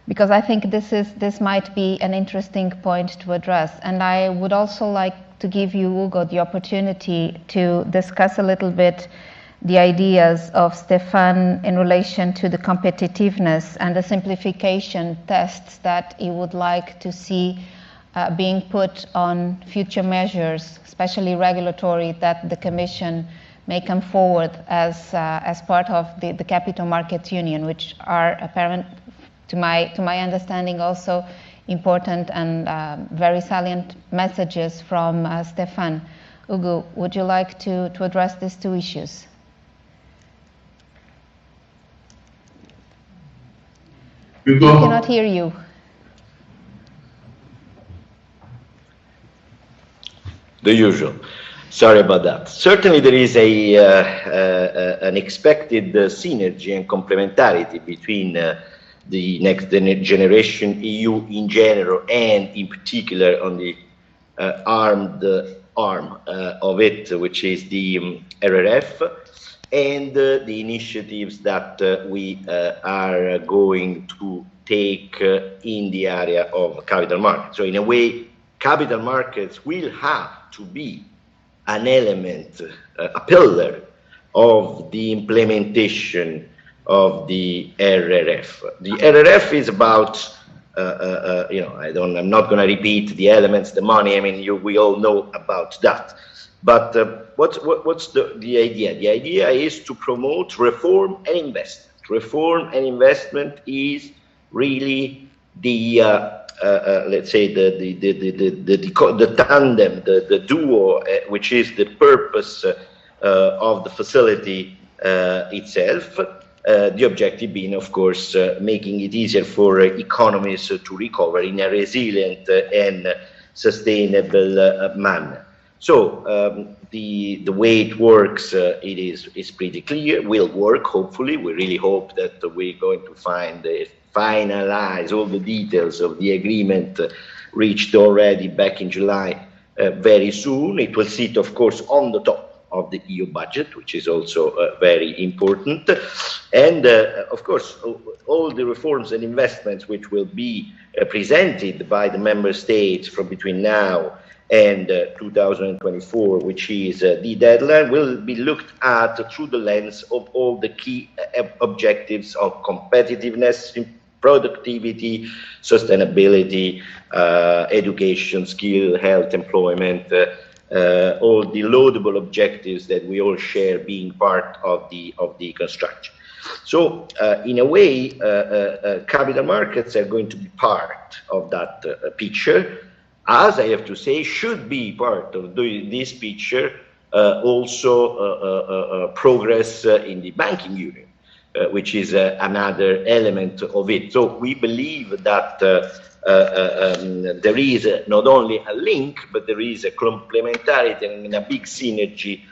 because I think this might be an interesting point to address. And I would also like to give you, Hugo, the opportunity to discuss a little bit the ideas of Stéphane in relation to the competitiveness and the simplification tests that he would like to see being put on future measures, especially regulatory, that the Commission may come forward as part of the Capital Markets Union, which are apparent, to my understanding, also important and very salient messages from Stéphane. Hugo, would you like to address these two issues? Hugo? I cannot hear you. The usual. Sorry about that. Certainly there is an expected synergy and complementarity between the next generation EU in general, and in particular on the arm of it, which is the RRF, and the initiatives that we are going to take in the area of capital markets. So in a way, capital markets will have to be an element, a pillar of the implementation of the RRF. The RRF is about, I'm not going to repeat the elements, the money. I mean, we all know about that. But what's the idea? The idea is to promote reform and investment. Reform and investment is really the let's say the tandem, the duo, which is the purpose of the facility itself. The objective being, of course, making it easier for economies to recover in a resilient and sustainable manner. So the way it works, it is pretty clear. Will work, hopefully. We really hope that we're going to finalize all the details of the agreement reached already back in July very soon. It will sit, of course, on the top of the EU budget, which is also very important. And of course, all the reforms and investments which will be presented by the member states from between now and 2024, which is the deadline, will be looked at through the lens of all the key objectives of competitiveness, productivity, sustainability, education, skill, health, employment, all the laudable objectives that we all share being part of the construction. So in a way, capital markets are going to be part of that picture, as I have to say, should be part of this picture also progress in the banking union, which is another element of it. So we believe that there is not only a link, but there is a complementarity and a big synergy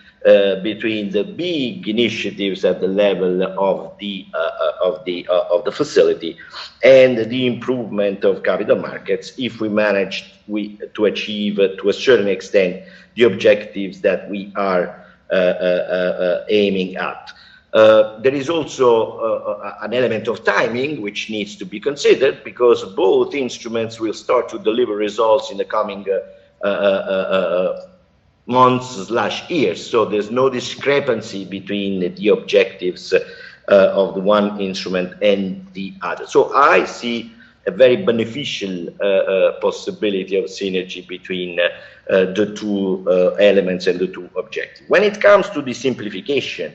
between the big initiatives at the level of the facility and the improvement of capital markets, if we manage to achieve to a certain extent the objectives that we are aiming at. There is also an element of timing which needs to be considered, because both instruments will start to deliver results in the coming months/years. So there's no discrepancy between the objectives of the one instrument and the other. So I see a very beneficial possibility of synergy between the two elements and the two objectives. When it comes to the simplification,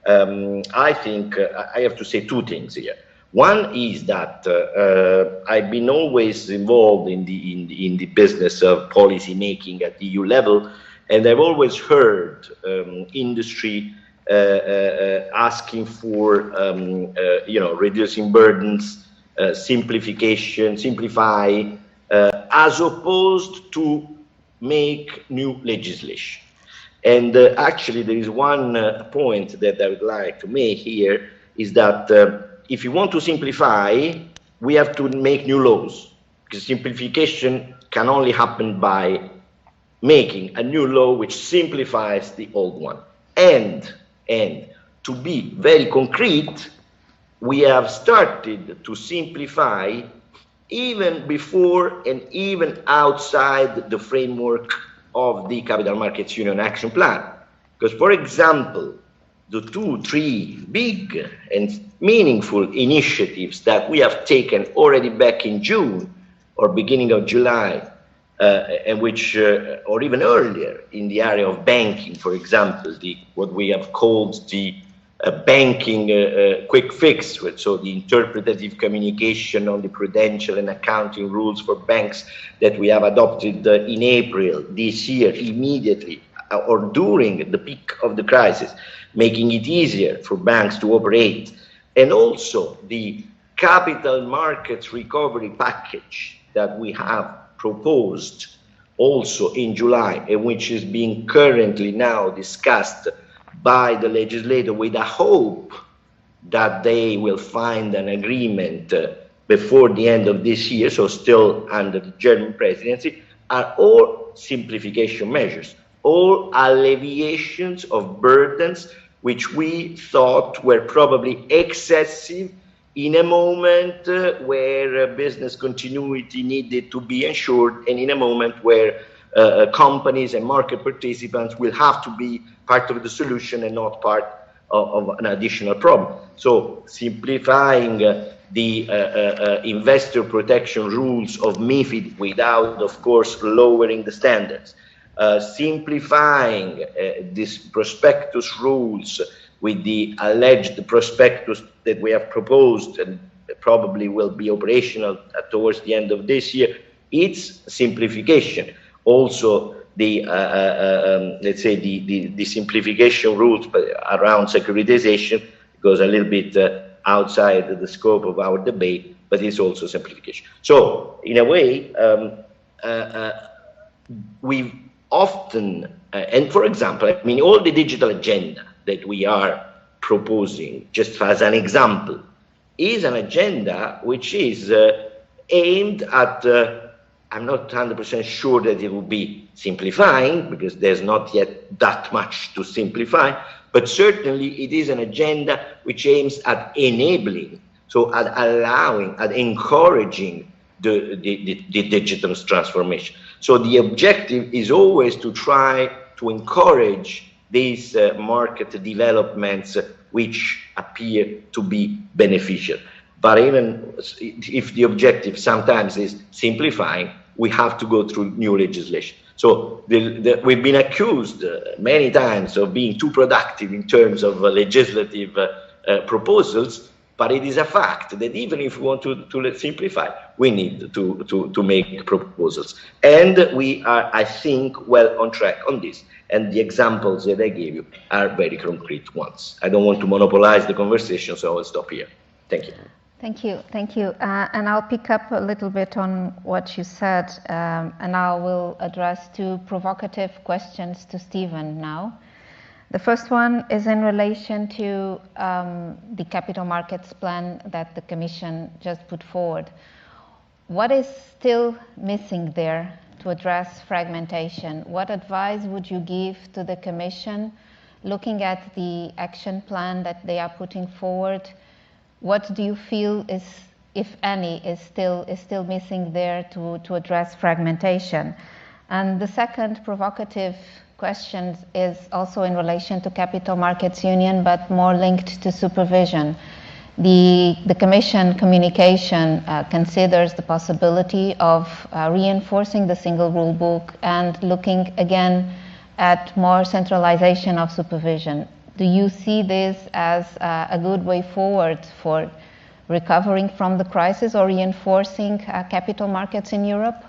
I think I have to say two things here. One is that I've been always involved in the business of policy making at the EU level, and I've always heard industry asking for reducing burdens, simplify, as opposed to make new legislation. And actually, there is one point that I would like to make here, is that if you want to simplify, we have to make new laws, because simplification can only happen by making a new law which simplifies the old one. And to be very concrete, we have started to simplify even before and even outside the framework of the Capital Markets Union Action Plan. Because, for example, the 2-3 big and meaningful initiatives that we have taken already back in June or beginning of July, and which, or even earlier, in the area of banking, for example, what we have called the banking quick fix, so the interpretative communication on the prudential and accounting rules for banks that we have adopted in April this year, immediately or during the peak of the crisis, making it easier for banks to operate, and also the capital markets recovery package that we have proposed also in July, and which is being currently now discussed by the legislator, with a hope that they will find an agreement before the end of this year, so still under the German presidency, are all simplification measures, all alleviations of burdens which we thought were probably excessive in a moment where business continuity needed to be ensured, and in a moment where companies and market participants will have to be part of the solution and not part of an additional problem. So simplifying the investor protection rules of MiFID without, of course, lowering the standards. Simplifying these prospectus rules with the alleged prospectus that we have proposed and probably will be operational towards the end of this year. It's simplification. Also, the let's say the simplification rules around securitization goes a little bit outside the scope of our debate, but it's also simplification. So, in a way, we often, and for example, I mean, all the digital agenda that we are proposing, just as an example, is an agenda which is aimed at, I'm not 100% sure that it will be simplifying, because there's not yet that much to simplify, but certainly it is an agenda which aims at enabling, so at allowing, at encouraging the digital transformation. So the objective is always to try to encourage these market developments which appear to be beneficial. But even if the objective sometimes is simplifying, we have to go through new legislation. So we've been accused many times of being too productive in terms of legislative proposals, but it is a fact that even if we want to simplify, we need to make proposals. And we are, I think, well on track on this. And the examples that I gave you are very concrete ones. I don't want to monopolize the conversation, so I will stop here. Thank you. Thank you, thank you. And I'll pick up a little bit on what you said, and I will address two provocative questions to Stephen now. The first one is in relation to the capital markets plan that the Commission just put forward. What is still missing there to address fragmentation? What advice would you give to the Commission looking at the action plan that they are putting forward? What do you feel is, if any, is still missing there to address fragmentation? And the second provocative question is also in relation to Capital Markets Union, but more linked to supervision. The Commission communication considers the possibility of reinforcing the single rule book and looking again at more centralization of supervision. Do you see this as a good way forward for recovering from the crisis or reinforcing capital markets in Europe?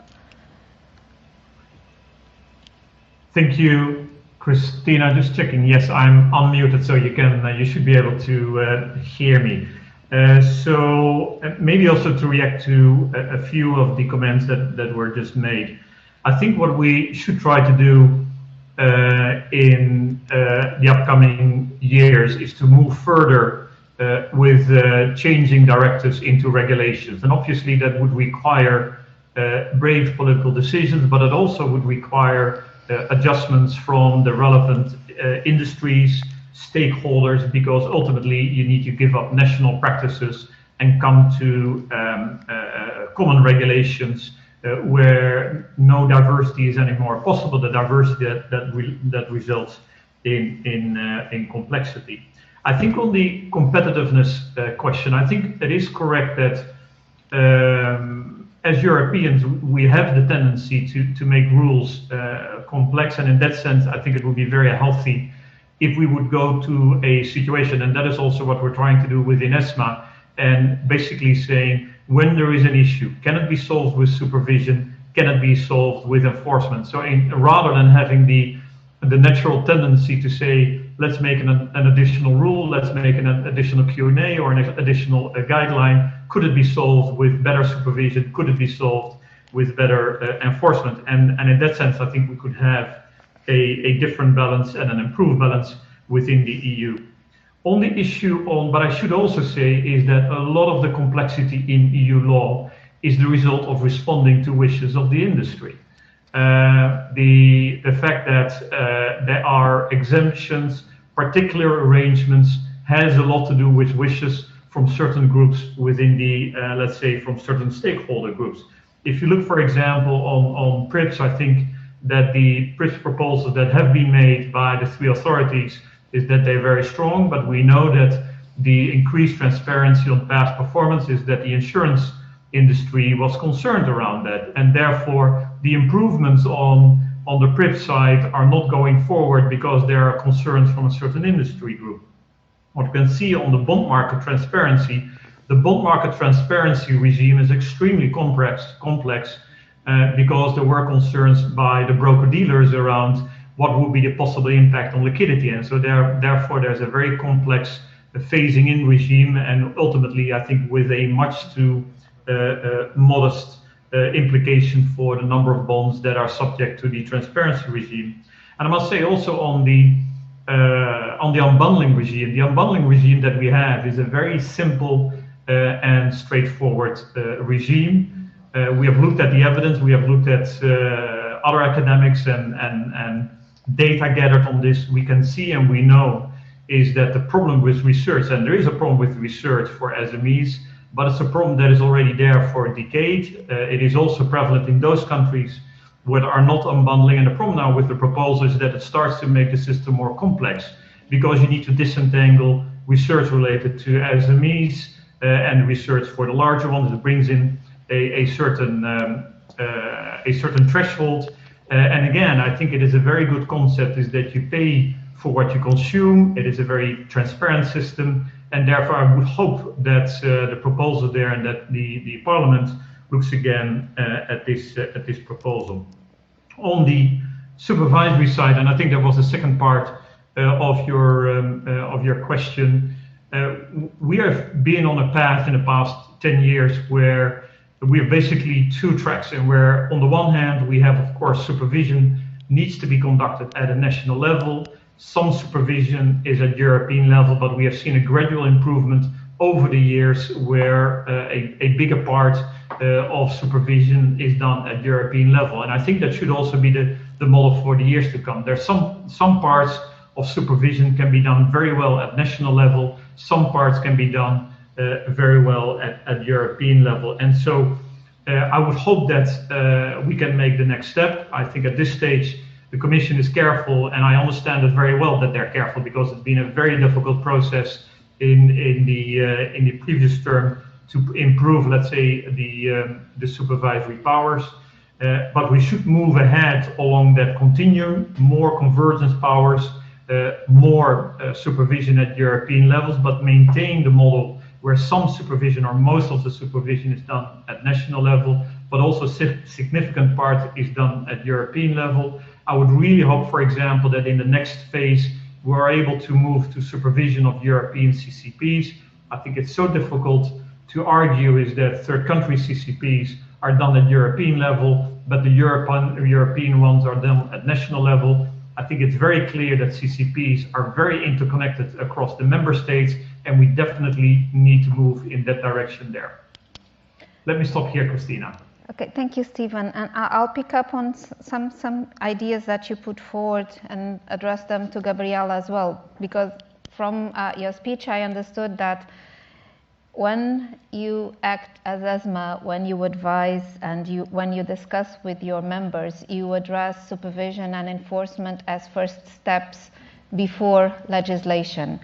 Thank you, Cristina. Just checking. Yes, I'm unmuted, so you should be able to hear me. So maybe also to react to a few of the comments that were just made. I think what we should try to do in the upcoming years is to move further with changing directives into regulations. And obviously that would require brave political decisions, but it also would require adjustments from the relevant industries, stakeholders, because ultimately you need to give up national practices and come to common regulations where no diversity is anymore possible, the diversity that results in complexity. I think on the competitiveness question, I think it is correct that as Europeans, we have the tendency to make rules complex, and in that sense, I think it would be very healthy if we would go to a situation, and that is also what we're trying to do within ESMA, and basically saying, when there is an issue, can it be solved with supervision? Can it be solved with enforcement? So rather than having the natural tendency to say, let's make an additional rule, let's make an additional Q&A or an additional guideline, could it be solved with better supervision? Could it be solved with better enforcement? And in that sense, I think we could have a different balance and an improved balance within the EU. On the issue but I should also say is that a lot of the complexity in EU law is the result of responding to wishes of the industry. The fact that there are exemptions, particular arrangements, has a lot to do with wishes from certain groups within the, let's say, from certain stakeholder groups. If you look, for example, on PRIPS, I think that the PRIPS proposals that have been made by the three authorities is that they're very strong, but we know that the increased transparency on past performance is that the insurance industry was concerned around that, and therefore the improvements on the PRIPS side are not going forward because there are concerns from a certain industry group. What you can see on the bond market transparency, the bond market transparency regime is extremely complex because there were concerns by the broker-dealers around what would be the possible impact on liquidity. And so therefore there's a very complex phasing in regime, and ultimately I think with a much too modest implication for the number of bonds that are subject to the transparency regime. And I must say also on the unbundling regime that we have is a very simple and straightforward regime. We have looked at the evidence, we have looked at other academics and data gathered on this. We can see and we know is that the problem with research, and there is a problem with research for SMEs, but it's a problem that is already there for a decade. It is also prevalent in those countries that are not unbundling, and the problem now with the proposal is that it starts to make the system more complex because you need to disentangle research related to SMEs and research for the larger ones. It brings in a certain threshold. And again, I think it is a very good concept is that you pay for what you consume. It is a very transparent system. and therefore I would hope that the proposal there and that the Parliament looks again at this proposal. On the supervisory side, and I think that was the second part of your question, we have been on a path in the past 10 years where we have basically two tracks, and where on the one hand we have, of course, supervision needs to be conducted at a national level. Some supervision is at European level, but we have seen a gradual improvement over the years where a bigger part of supervision is done at European level. And I think that should also be the model for the years to come. There's some parts of supervision can be done very well at national level. Some parts can be done very well at European level. And so I would hope that we can make the next step. I think at this stage, the Commission is careful, and I understand it very well that they're careful, because it's been a very difficult process in the previous term to improve, let's say, the supervisory powers. But we should move ahead along that continuum, more convergence powers, more supervision at European levels, but maintain the model where some supervision or most of the supervision is done at national level, but also significant part is done at European level. I would really hope, for example, that in the next phase, we're able to move to supervision of European CCPs. I think it's so difficult to argue is that third country CCPs are done at European level, but the European ones are done at national level. I think it's very clear that CCPs are very interconnected across the member states, and we definitely need to move in that direction there. Let me stop here, Cristina. Okay, thank you, Stephen. And I'll pick up on some ideas that you put forward and address them to Gabriela as well, because from your speech, I understood that when you act as ESMA, when you advise and when you discuss with your members, you address supervision and enforcement as first steps before legislation.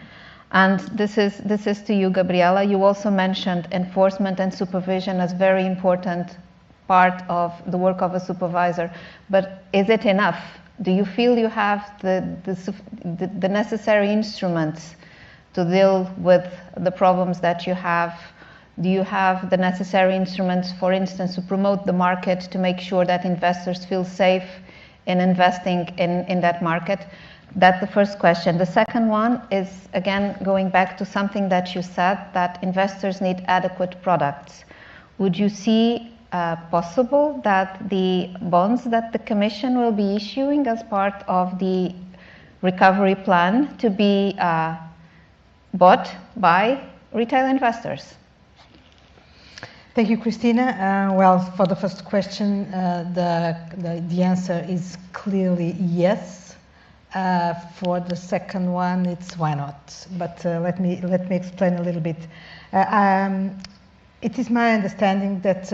And this is to you, Gabriela. You also mentioned enforcement and supervision as very important part of the work of a supervisor. But is it enough? Do you feel you have the necessary instruments to deal with the problems that you have? Do you have the necessary instruments, for instance, to promote the market, to make sure that investors feel safe in investing in that market? That's the first question. The second one is, again, going back to something that you said, that investors need adequate products. Would you see possible that the bonds that the Commission will be issuing as part of the recovery plan to be bought by retail investors? Thank you, Cristina. Well, for the first question, the answer is clearly yes. For the second one, it's why not. But let me explain a little bit. It is my understanding that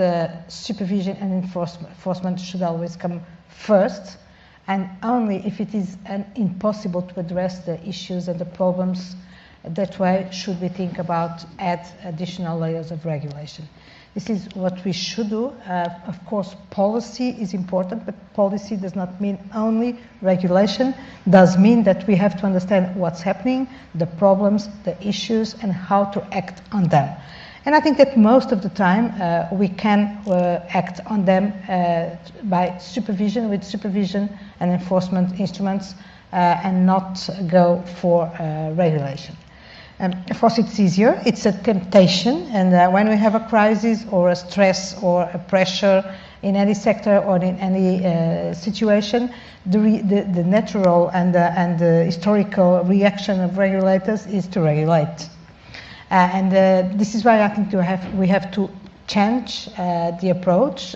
supervision and enforcement should always come first, and only if it is impossible to address the issues and the problems, that way should we think about add additional layers of regulation. This is what we should do. Of course, policy is important, but policy does not mean only regulation. It does mean that we have to understand what's happening, the problems, the issues, and how to act on them. And I think that most of the time we can act on them by supervision, with supervision and enforcement instruments, and not go for regulation. Of course, it's easier. It's a temptation, and when we have a crisis or a stress or a pressure in any sector or in any situation, the natural and the historical reaction of regulators is to regulate. And this is why I think we have to change the approach,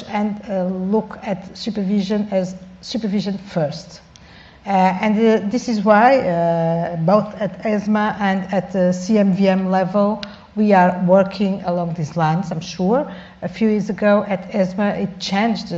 and look at supervision as supervision first. And this is why both at ESMA and at the CMVM level, we are working along these lines, I'm sure. A few years ago at ESMA, it changed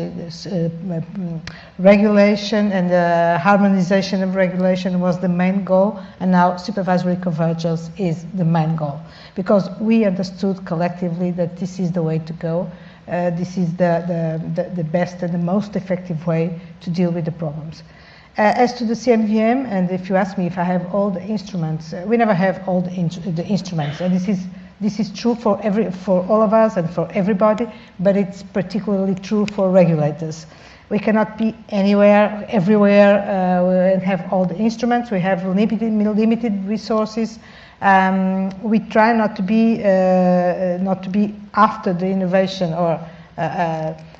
regulation, and harmonization of regulation was the main goal, and now supervisory convergence is the main goal. Because we understood collectively that this is the way to go. This is the best and the most effective way to deal with the problems. As to the CMVM, and if you ask me if I have all the instruments, we never have all the instruments, and this is true for all of us and for everybody, but it's particularly true for regulators. We cannot be anywhere, everywhere, and have all the instruments. We have limited resources. We try not to be after the innovation or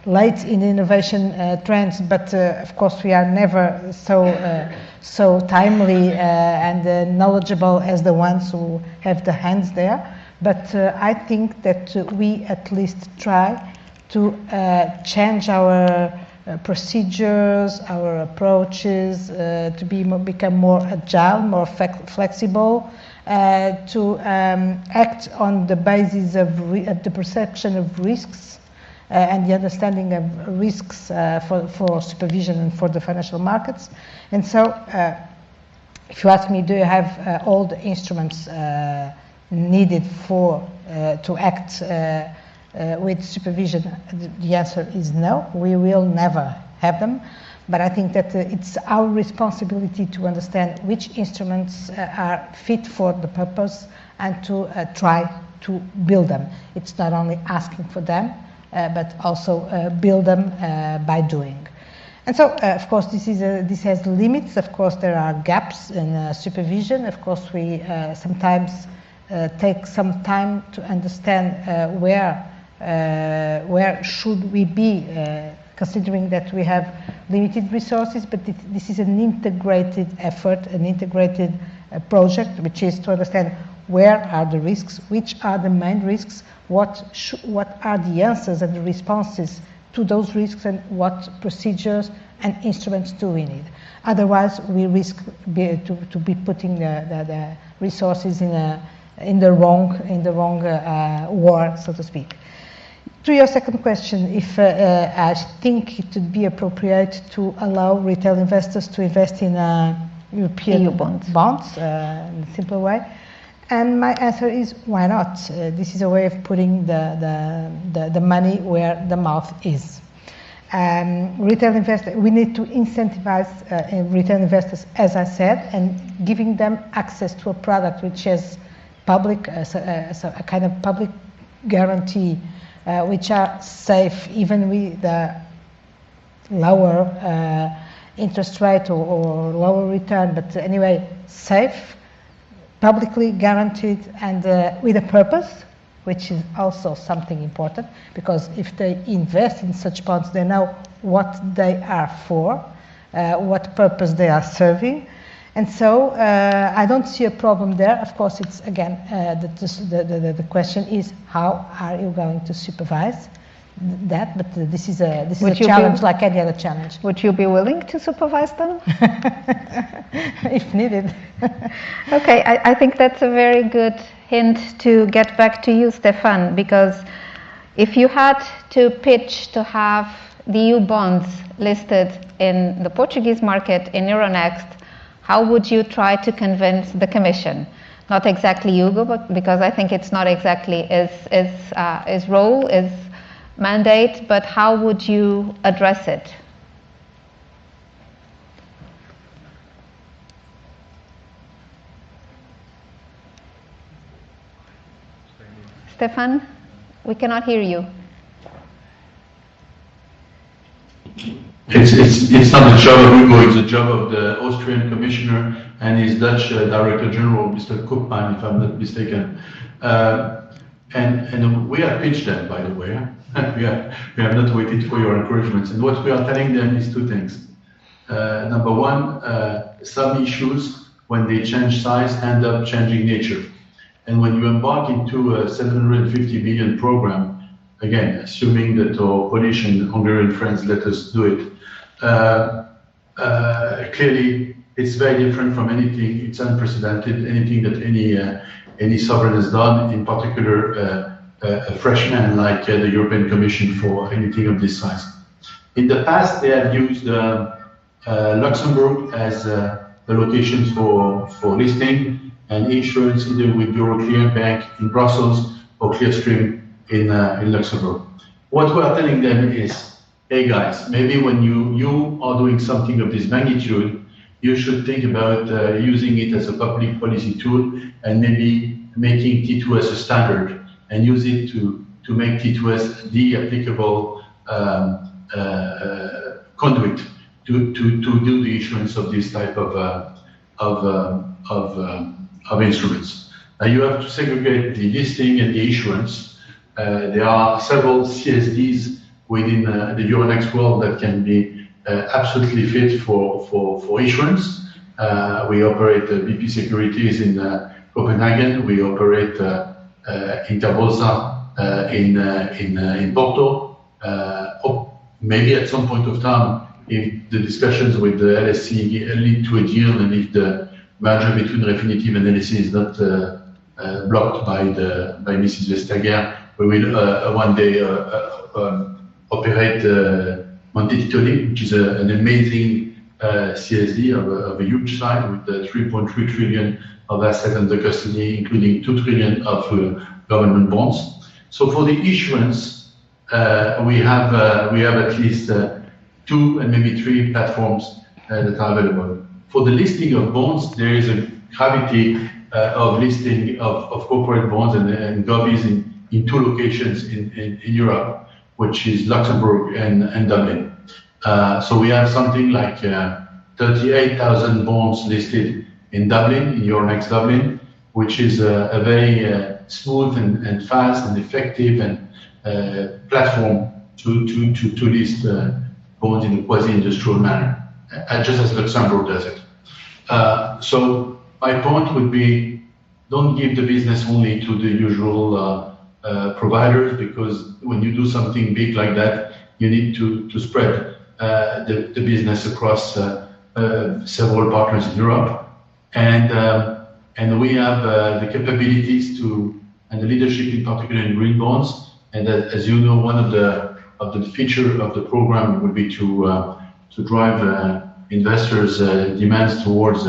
late in the innovation trends, but of course we are never so timely and knowledgeable as the ones who have the hands there. But I think that we at least try to change our procedures, our approaches, to become more agile, more flexible, to act on the basis of the perception of risks and the understanding of risks for supervision and for the financial markets. And so, if you ask me, do you have all the instruments needed to act with supervision, the answer is no. We will never have them. But I think that it's our responsibility to understand which instruments are fit for the purpose and to try to build them. It's not only asking for them, but also build them by doing. And so, of course, this has limits. Of course, there are gaps in supervision. Of course, we sometimes take some time to understand where should we be, considering that we have limited resources, but this is an integrated effort, an integrated project, which is to understand where are the risks, which are the main risks, what are the answers and the responses to those risks, and what procedures and instruments do we need. Otherwise, we risk to be putting the resources in the wrong war, so to speak. To your second question, if I think it would be appropriate to allow retail investors to invest in European EU bonds in a simpler way, and my answer is why not? This is a way of putting the money where the mouth is. Retail investors, we need to incentivize retail investors, as I said, and giving them access to a product which has public, a kind of public guarantee, which are safe even with the lower interest rate or lower return, but anyway, safe, publicly guaranteed, and with a purpose, which is also something important, because if they invest in such bonds, they know what they are for, what purpose they are serving. And so I don't see a problem there. Of course, it's again, the question is, how are you going to supervise that? But this is a challenge like any other challenge. Would you be willing to supervise them? If needed. Okay, I think that's a very good hint to get back to you, Stéphane, because if you had to pitch to have the EU bonds listed in the Portuguese market in Euronext, how would you try to convince the Commission? Not exactly Hugo, but because I think it's not exactly his role, his mandate, but how would you address it? Stéphane, we cannot hear you. It's not the job of Hugo, it's the job of the Austrian Commissioner and his Dutch Director General, Mr. Koopman, if I'm not mistaken. And we have pitched them, by the way. We have not waited for your encouragements. And what we are telling them is two things. Number one, some issues, when they change size, end up changing nature. And when you embark into a 750 million program, again, assuming that our Polish and Hungarian friends let us do it, clearly it's very different from anything, it's unprecedented, anything that any sovereign has done, in particular a freshman like the European Commission for anything of this size. In the past, they have used Luxembourg as a location for listing and issuance either with Euroclear Bank in Brussels or Clearstream in Luxembourg. What we are telling them is, hey guys, maybe when you are doing something of this magnitude, you should think about using it as a public policy tool and maybe making T2S a standard and use it to make T2S the applicable conduit to do the issuance of this type of instruments. You have to segregate the listing and the issuance. There are several CSDs within the Euronext world that can be absolutely fit for issuance. We operate BP Securities in Copenhagen. We operate Interbolsa in Porto. Maybe at some point of time, if the discussions with the LSE lead to a deal and if the merger between Refinitiv and LSE is not blocked by Mrs. Vestager, we will one day operate Monte Titoli, which is an amazing CSD of a huge size with 3.3 trillion of assets under custody, including 2 trillion of government bonds. So for the issuance, we have at least 2 and maybe 3 platforms that are available. For the listing of bonds, there is a gravity of listing of corporate bonds and govies in 2 locations in Europe, which is Luxembourg and Dublin. So we have something like 38,000 bonds listed in Dublin, in Euronext Dublin, which is a very smooth and fast and effective and platform to list bonds in a quasi-industrial manner, just as Luxembourg does it. So my point would be, don't give the business only to the usual providers, because when you do something big like that, you need to spread the business across several partners in Europe. And we have the capabilities and the leadership in particular in green bonds. And as you know, one of the features of the program would be to drive investors' demands towards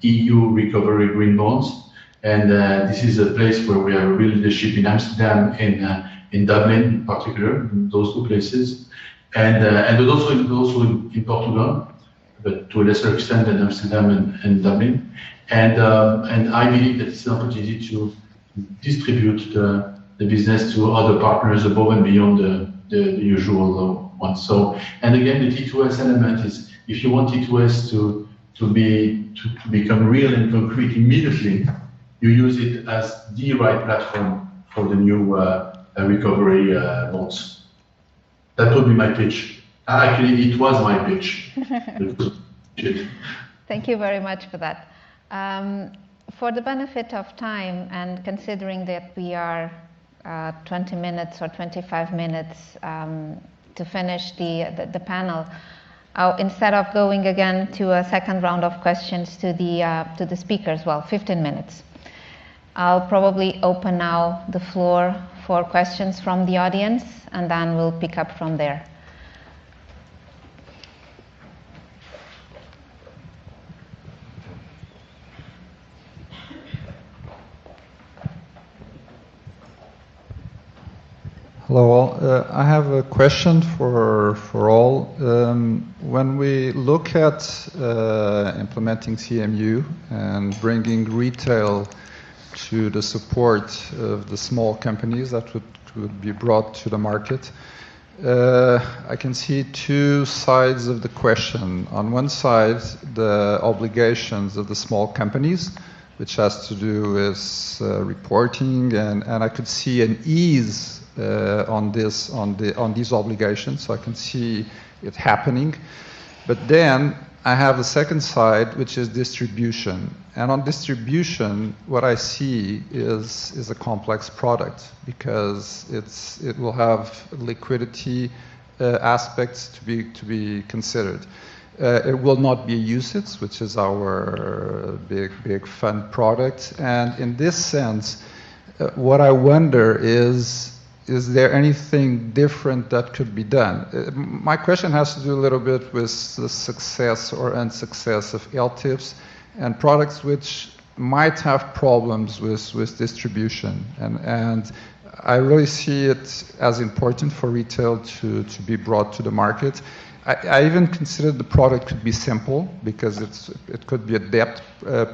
EU recovery green bonds. And this is a place where we have a real leadership in Amsterdam and in Dublin in particular, in those 2 places. And also in Portugal, but to a lesser extent than Amsterdam and Dublin. And I believe that it's an opportunity to distribute the business to other partners above and beyond the usual ones. So, and again, the T2S element is, if you want T2S to become real and concrete immediately, you use it as the right platform for the new recovery bonds. That would be my pitch. Actually, it was my pitch. Thank you very much for that. For the benefit of time, and considering that we are 20 minutes or 25 minutes to finish the panel, instead of going again to a second round of questions to the speakers, 15 minutes. I'll probably open now the floor for questions from the audience, and then we'll pick up from there. Hello all. I have a question for all. When we look at implementing CMU and bringing retail to the support of the small companies that would be brought to the market, I can see 2 sides of the question. On one side, the obligations of the small companies, which has to do with reporting, and I could see an ease on these obligations, so I can see it happening. But then I have a second side, which is distribution. And on distribution, what I see is a complex product, because it will have liquidity aspects to be considered. It will not be a UCITS, which is our big fund product. And in this sense, what I wonder is there anything different that could be done? My question has to do a little bit with the success or unsuccess of LTIFs and products which might have problems with distribution. And I really see it as important for retail to be brought to the market. I even consider the product could be simple, because it could be a debt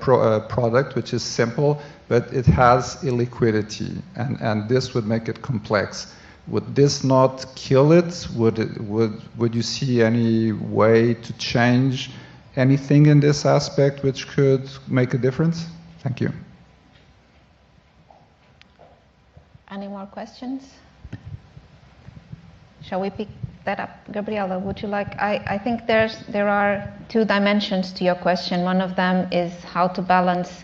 product which is simple, but it has illiquidity, and this would make it complex. Would this not kill it? Would you see any way to change anything in this aspect which could make a difference? Thank you. Any more questions? Shall we pick that up? Gabriela, would you like? I think there are two dimensions to your question. One of them is how to balance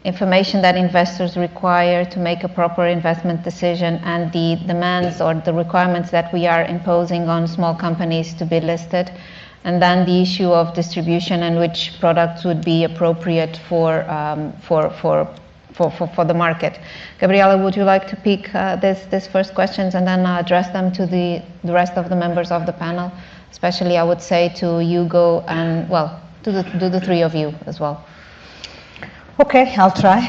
information that investors require to make a proper investment decision and the demands or the requirements that we are imposing on small companies to be listed, and then the issue of distribution and which products would be appropriate for the market. Gabriela, would you like to pick this first questions and then address them to the rest of the members of the panel? Especially, I would say to Hugo and, well, to the three of you as well. Okay, I'll try.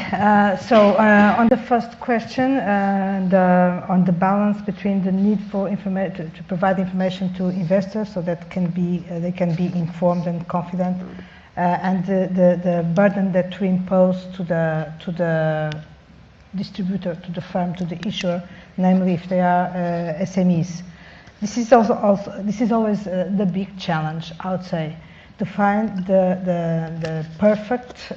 On the first question, on the balance between the need for information to provide information to investors so that they can be informed and confident, and the burden that we impose to the distributor, to the firm, to the issuer, namely if they are SMEs. This is always the big challenge, I would say, to find the perfect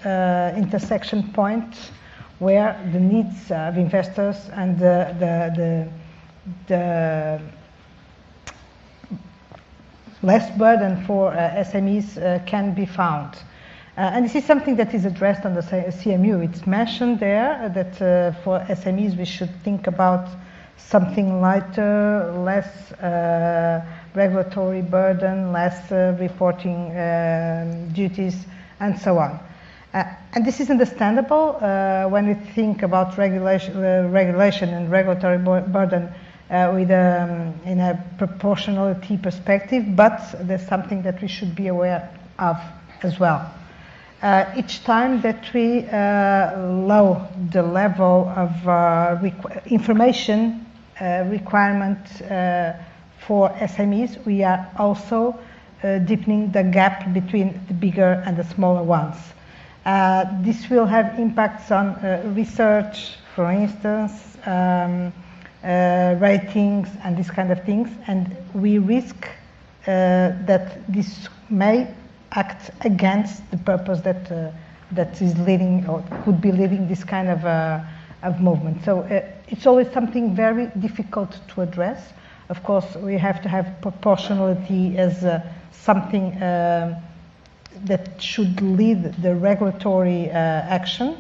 intersection point where the needs of investors and the less burden for SMEs can be found. And this is something that is addressed on the CMU. It's mentioned there that for SMEs we should think about something lighter, less regulatory burden, less reporting duties, and so on. And this is understandable when we think about regulation and regulatory burden in a proportionality perspective, but there's something that we should be aware of as well. Each time that we lower the level of information requirement for SMEs, we are also deepening the gap between the bigger and the smaller ones. This will have impacts on research, for instance, ratings and these kind of things, and we risk that this may act against the purpose that is leading or could be leading this kind of movement. So it's always something very difficult to address. Of course, we have to have proportionality as something that should lead the regulatory action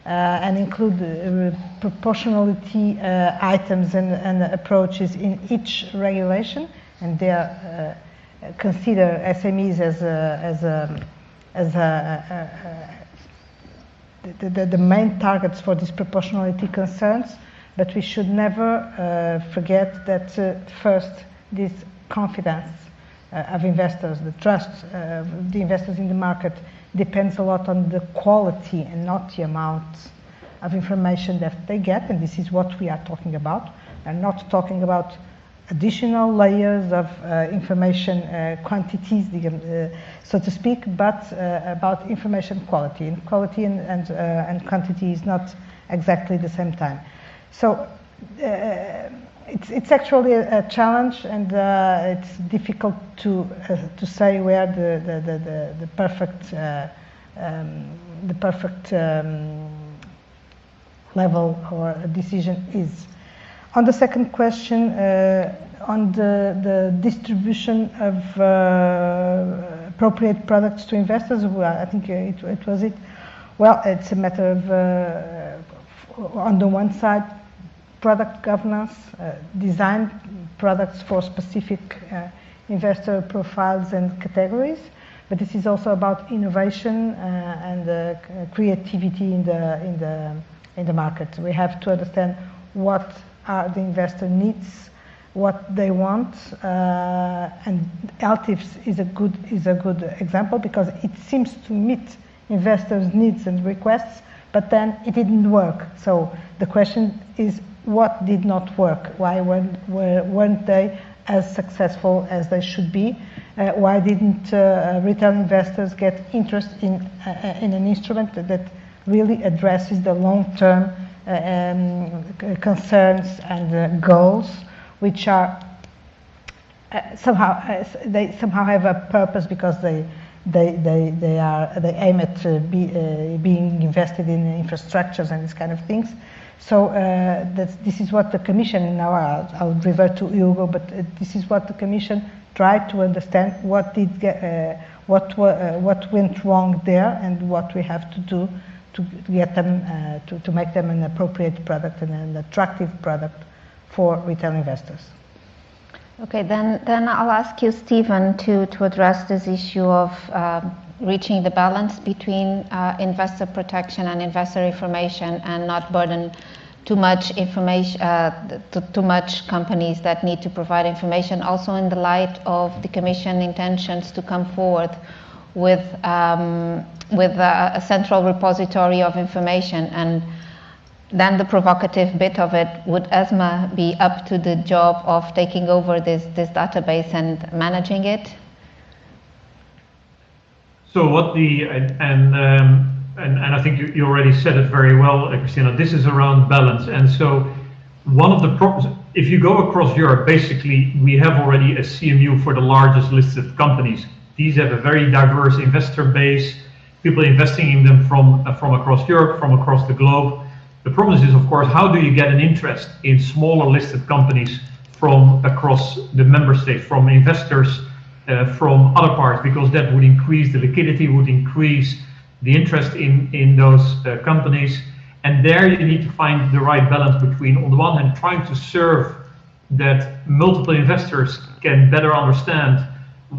and include proportionality items and approaches in each regulation, and there consider SMEs as the main targets for these proportionality concerns. But we should never forget that first, this confidence of investors, the trust of the investors in the market depends a lot on the quality and not the amount of information that they get, and this is what we are talking about. I'm not talking about additional layers of information quantities, so to speak, but about information quality. And quality and quantity is not exactly the same time. So it's actually a challenge, and it's difficult to say where the perfect level or decision is. On the second question, on the distribution of appropriate products to investors, well, I think it was it. Well, it's a matter of, on the one side, product governance, design products for specific investor profiles and categories, but this is also about innovation and creativity in the market. We have to understand what are the investor needs, what they want, and LTIFs is a good example because it seems to meet investors' needs and requests, but then it didn't work. So the question is, what did not work? Why weren't they as successful as they should be? why didn't retail investors get interest in an instrument that really addresses the long-term concerns and goals, which are they somehow have a purpose because they aim at being invested in infrastructures and these kind of things. So this is what the Commission, now I'll revert to Hugo, but this is what the Commission tried to understand what went wrong there and what we have to do to get them to make them an appropriate product and an attractive product for retail investors. Okay, then I'll ask you, Stephen, to address this issue of reaching the balance between investor protection and investor information and not burden too much information, too much companies that need to provide information, also in the light of the Commission intentions to come forward with a central repository of information. And then the provocative bit of it, would ESMA be up to the job of taking over this database and managing it? So what and I think you already said it very well, Cristina, this is around balance. And so one of the problems, if you go across Europe, basically we have already a CMU for the largest listed companies. These have a very diverse investor base, people investing in them from across Europe, from across the globe. The problem is, of course, how do you get an interest in smaller listed companies from across the member states, from investors from other parts, because that would increase the liquidity, would increase the interest in those companies. And there you need to find the right balance between, on the one hand, trying to serve that multiple investors can better understand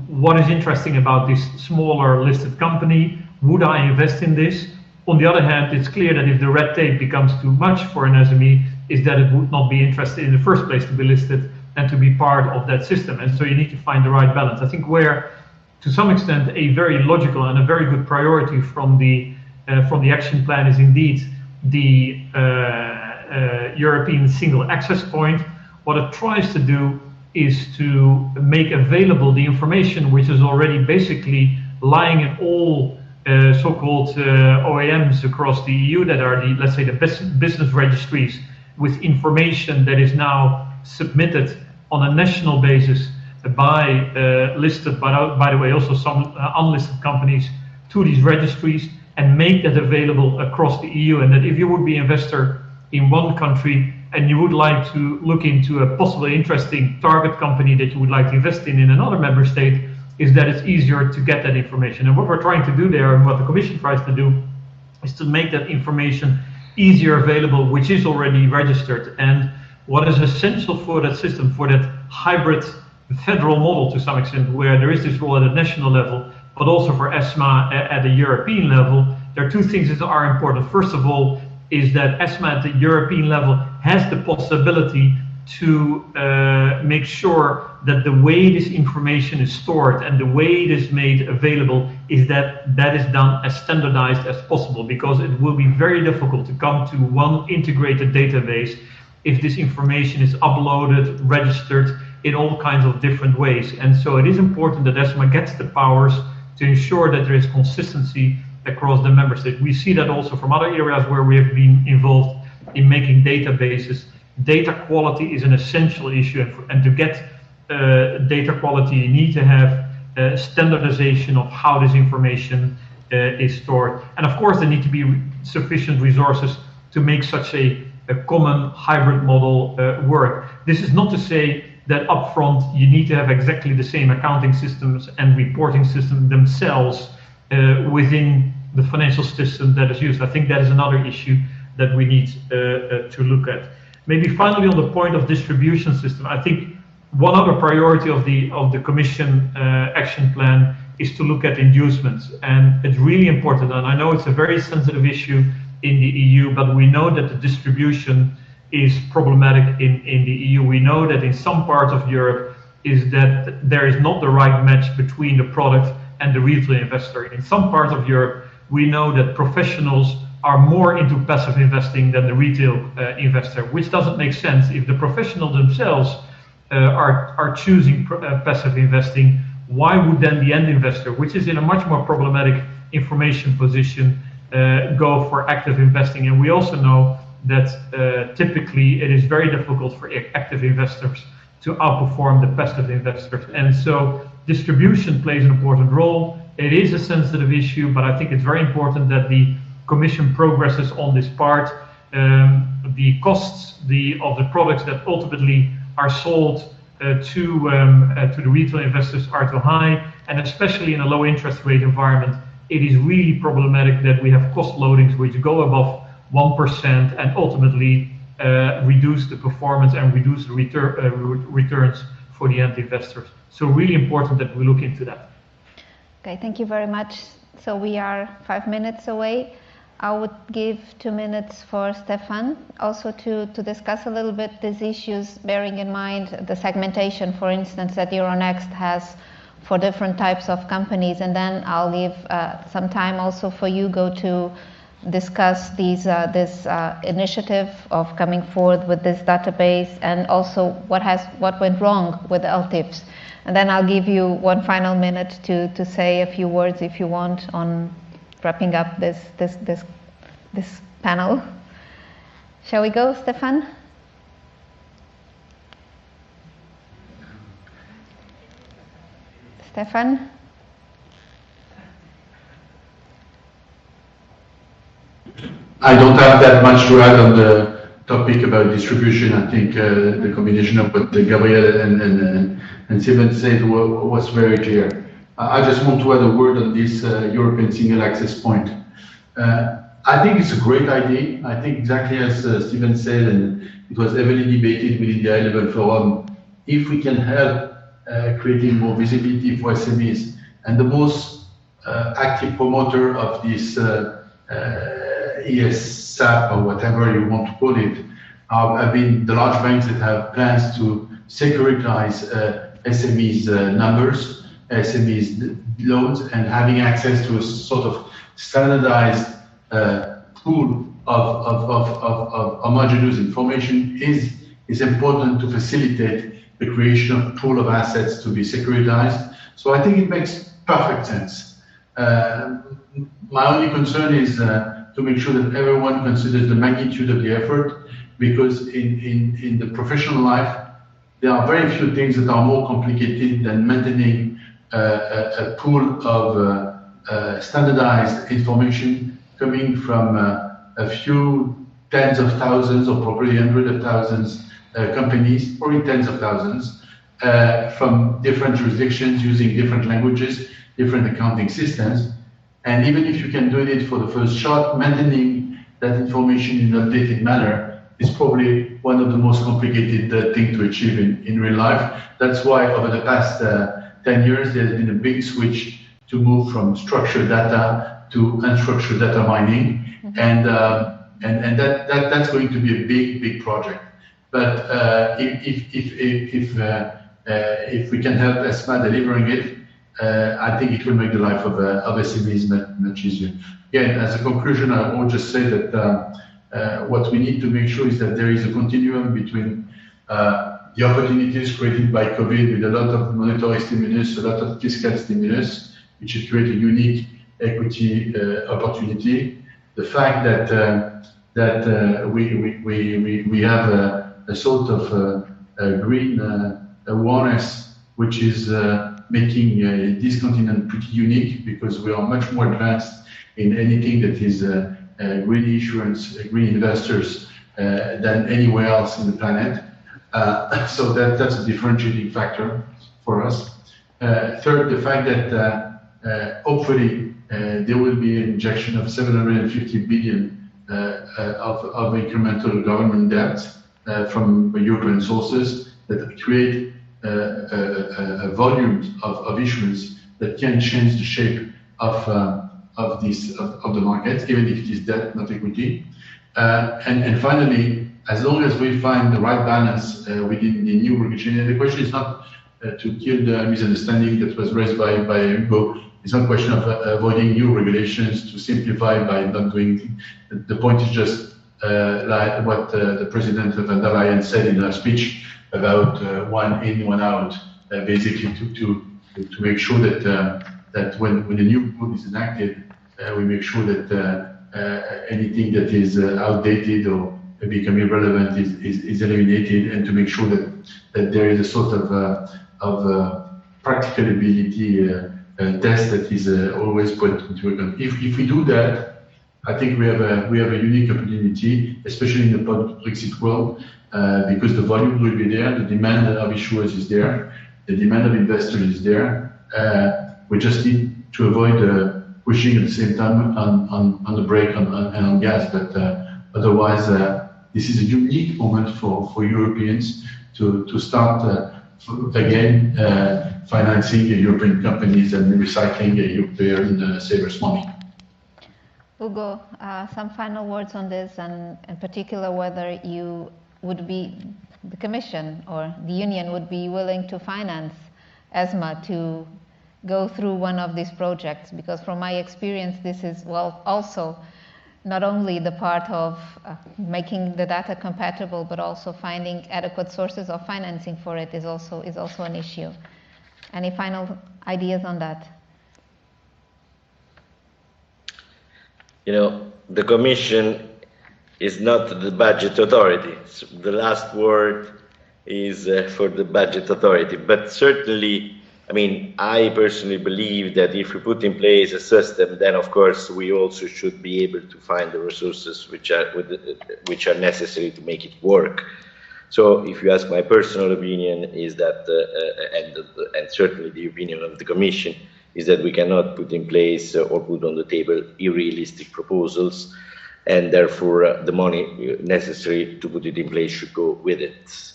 what is interesting about this smaller listed company. Would I invest in this? On the other hand, it's clear that if the red tape becomes too much for an SME, is that it would not be interested in the first place to be listed and to be part of that system. And so you need to find the right balance. I think where, to some extent, a very logical and a very good priority from the action plan is indeed the European single access point. What it tries to do is to make available the information which is already basically lying in all so-called OEMs across the EU that are the, let's say, the business registries, with information that is now submitted on a national basis by listed, by the way, also some unlisted companies to these registries, and make that available across the EU. And that if you would be an investor in one country and you would like to look into a possibly interesting target company that you would like to invest in another member state, is that it's easier to get that information. And what we're trying to do there, and what the Commission tries to do, is to make that information easier available, which is already registered. And what is essential for that system, for that hybrid federal model to some extent, where there is this role at a national level, but also for ESMA at the European level, there are two things that are important. First of all, is that ESMA at the European level has the possibility to make sure that the way this information is stored and the way it is made available is that is done as standardized as possible, because it will be very difficult to come to one integrated database if this information is uploaded, registered in all kinds of different ways. And so it is important that ESMA gets the powers to ensure that there is consistency across the member states. We see that also from other areas where we have been involved in making databases. Data quality is an essential issue, and to get data quality, you need to have standardization of how this information is stored. And of course, there need to be sufficient resources to make such a common hybrid model work. This is not to say that upfront you need to have exactly the same accounting systems and reporting systems themselves within the financial system that is used. I think that is another issue that we need to look at. Maybe finally, on the point of distribution system, I think one other priority of the Commission action plan is to look at inducements, and it's really important. And I know it's a very sensitive issue in the EU, but we know that the distribution is problematic in the EU. We know that in some parts of Europe is that there is not the right match between the product and the retail investor. In some parts of Europe, we know that professionals are more into passive investing than the retail investor, which doesn't make sense. If the professionals themselves are choosing passive investing, why would then the end investor, which is in a much more problematic information position, go for active investing? And we also know that typically it is very difficult for active investors to outperform the passive investors. And so distribution plays an important role. It is a sensitive issue, but I think it's very important that the Commission progresses on this part. The costs of the products that ultimately are sold to the retail investors are too high, and especially in a low interest rate environment, it is really problematic that we have cost loadings which go above 1% and ultimately reduce the performance and reduce the returns for the end investors. So really important that we look into that. Okay, thank you very much. So we are 5 minutes away. I would give 2 minutes for Stéphane also to discuss a little bit these issues, bearing in mind the segmentation, for instance, that Euronext has for different types of companies. And then I'll leave some time also for you to discuss this initiative of coming forward with this database, and also what went wrong with the LTIPs. And then I'll give you 1 final minute to say a few words, if you want, on wrapping up this panel. Shall we go, Stéphane? Stéphane? I don't have that much to add on the topic about distribution. I think the combination of what Gabriela and Steven said was very clear. I just want to add a word on this European single access point. I think it's a great idea. I think exactly as Steven said, and it was heavily debated within the high-level forum, if we can help creating more visibility for SMEs, and the most active promoter of this ESAP or whatever you want to call it, have been the large banks that have plans to securitize SMEs numbers, SMEs loans, and having access to a sort of standardized pool of homogeneous information is important to facilitate the creation of a pool of assets to be securitized. So I think it makes perfect sense. My only concern is to make sure that everyone considers the magnitude of the effort, because in the professional life, there are very few things that are more complicated than maintaining a pool of standardized information coming from a few tens of thousands or probably hundreds of thousands companies, probably tens of thousands, from different jurisdictions using different languages, different accounting systems. And even if you can do it for the first shot, maintaining that information in an updated manner is probably one of the most complicated things to achieve in real life. That's why over the past 10 years, there's been a big switch to move from structured data to unstructured data mining. And that's going to be a big project. But if we can help ESMA delivering it, I think it will make the life of SMEs much easier. Again, as a conclusion, I will just say that what we need to make sure is that there is a continuum between the opportunities created by COVID with a lot of monetary stimulus, a lot of fiscal stimulus, which should create a unique equity opportunity. The fact that we have a sort of green awareness, which is making this continent pretty unique, because we are much more advanced in anything that is green issuance, green investors than anywhere else in the planet. So that's a differentiating factor for us. Third, the fact that hopefully there will be an injection of 750 billion of incremental government debt from European sources that create a volume of issuance that can change the shape of the market, even if it is debt, not equity. And finally, as long as we find the right balance within the new regulation, and the question is not to kill the misunderstanding that was raised by Hugo. It's not a question of avoiding new regulations to simplify by not doing. The point is just like what the President von der Leyen said in her speech about one in, one out, basically to to make sure that when the new code is enacted, we make sure that anything that is outdated or become irrelevant is eliminated, and to make sure that there is a sort of practicability test that is always put into account. If we do that, I think we have a unique opportunity, especially in the post-Brexit world, because the volume will be there, the demand of issuers is there, the demand of investors is there. We just need to avoid pushing at the same time on the brake and on gas. But otherwise, this is a unique moment for Europeans to start again financing European companies and recycling European savers' money. Ugo, some final words on this, and in particular whether you would be, the Commission or the Union would be willing to finance ESMA to go through one of these projects, because from my experience this is, well, also not only the part of making the data compatible, but also finding adequate sources of financing for it is also an issue. Any final ideas on that? You know, the Commission is not the budget authority. So the last word is for the budget authority. But certainly, I mean, I personally believe that if we put in place a system, then of course we also should be able to find the resources which are necessary to make it work. So if you ask my personal opinion, is that, and certainly the opinion of the Commission, is that we cannot put in place or put on the table unrealistic proposals, and therefore the money necessary to put it in place should go with it.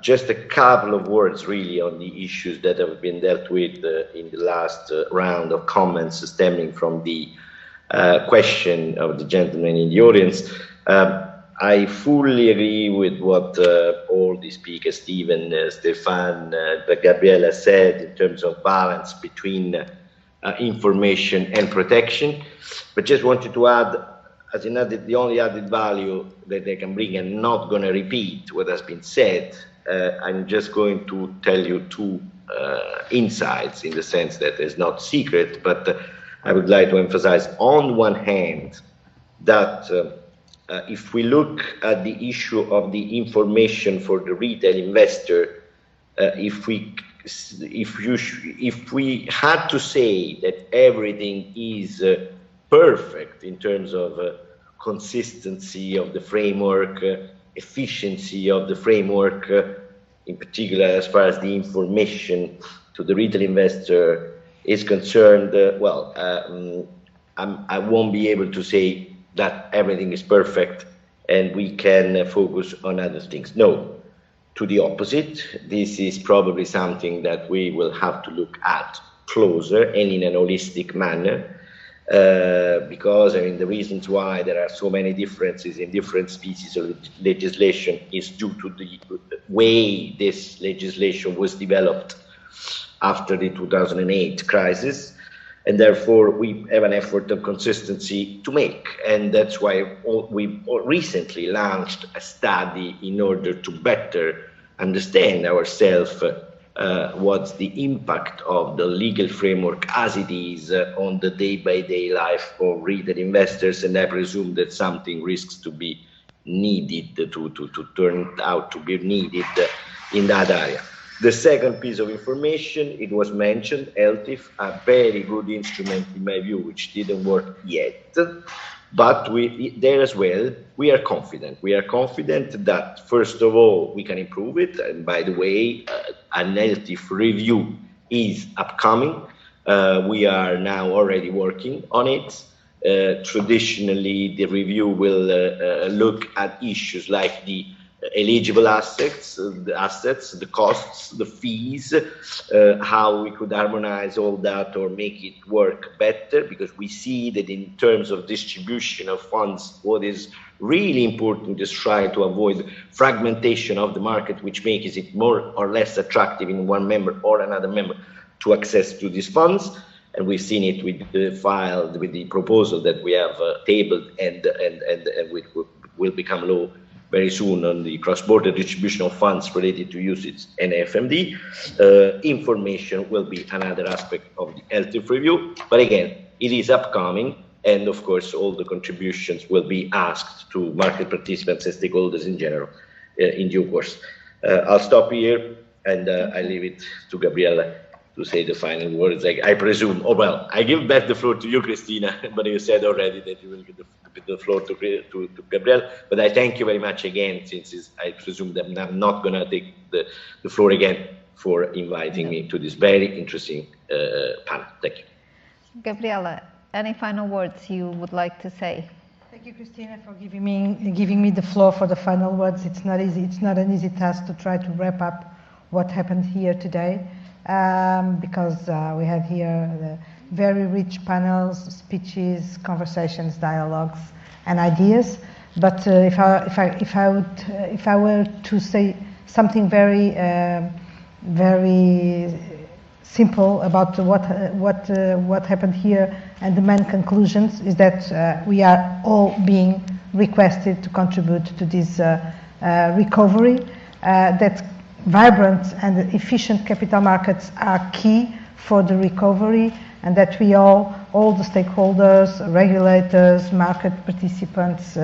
Just a couple of words really on the issues that have been dealt with in the last round of comments stemming from the question of the gentleman in the audience. I fully agree with what all the speakers, Stephen, Stéphane, Gabriela said in terms of balance between information and protection. But just wanted to add, as in the only added value that they can bring, and not going to repeat what has been said, I'm just going to tell you two insights, in the sense that it's not secret, but I would like to emphasize on one hand that if we look at the issue of the information for the retail investor, if we had to say that everything is perfect in terms of consistency of the framework, efficiency of the framework, in particular as far as the information to the retail investor is concerned, I won't be able to say that everything is perfect and we can focus on other things. No, to the opposite, this is probably something that we will have to look at closer and in an holistic manner, because I mean the reasons why there are so many differences in different species of legislation is due to the way this legislation was developed after the 2008 crisis. And therefore, we have an effort of consistency to make. And that's why we recently launched a study in order to better understand ourselves what's the impact of the legal framework as it is on the day-by-day life of retail investors. And I presume that something risks to be needed, to turn out to be needed in that area. The second piece of information, it was mentioned, LTIF, a very good instrument in my view, which didn't work yet, but there as well, we are confident. We are confident that, first of all, we can improve it. And by the way, an LTIF review is upcoming. We are now already working on it. Traditionally, the review will look at issues like the eligible assets, the costs, the fees, how we could harmonize all that or make it work better, because we see that in terms of distribution of funds, what is really important is try to avoid fragmentation of the market, which makes it more or less attractive in one member or another member to access to these funds. And we've seen it with the file, with the proposal that we have tabled and which will become law very soon on the cross-border distribution of funds related to UCITS and FMD. Information will be another aspect of the LTIF review, but again, it is upcoming, and of course all the contributions will be asked to market participants and stakeholders in general in due course. I'll stop here, and I leave it to Gabriela to say the final words. I presume, oh well, I give back the floor to you, Cristina, but you said already that you will give the floor to Gabriela. But I thank you very much again, since I presume that I'm not going to take the floor again, for inviting me to this very interesting panel. Thank you. Gabriela, any final words you would like to say? Thank you, Cristina, for giving me the floor for the final words. It's not easy. It's not an easy task to try to wrap up what happened here today, because we had here the very rich panels, speeches, conversations, dialogues, and ideas. But if I were to say something very simple about what happened here, and the main conclusions is that we are all being requested to contribute to this recovery, that vibrant and efficient capital markets are key for the recovery, and that we all the stakeholders, regulators, market participants,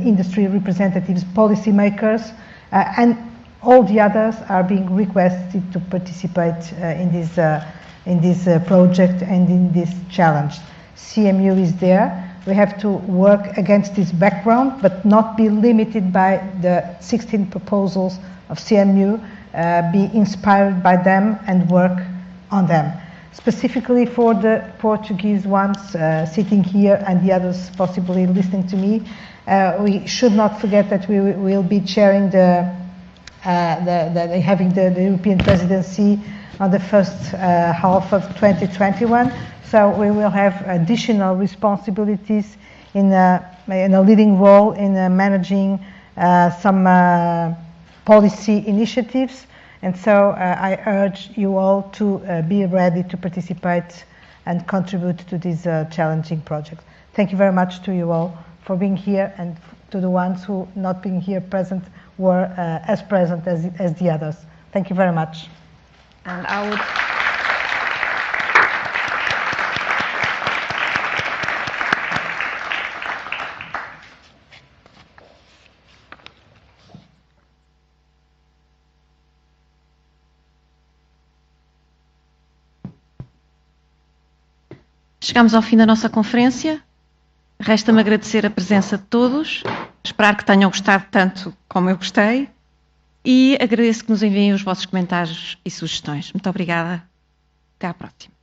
industry representatives, policymakers, and all the others are being requested to participate in this project and in this challenge. CMU is there. We have to work against this background, but not be limited by the 16 proposals of CMU, be inspired by them and work on them. Specifically for the Portuguese ones sitting here and the others possibly listening to me, we should not forget that we will be chairing having the European presidency on the first half of 2021. So we will have additional responsibilities in a leading role in managing some policy initiatives. And so I urge you all to be ready to participate and contribute to this challenging project. Thank you very much to you all for being here, and to the ones who not being here present were as present as the others. Thank you very much. And I would... Chegamos ao fim da nossa conferência. Resta-me agradecer a presença de todos, esperar que tenham gostado tanto como eu gostei, e agradeço que nos enviem os vossos comentários e sugestões. Muito obrigada. Até à próxima.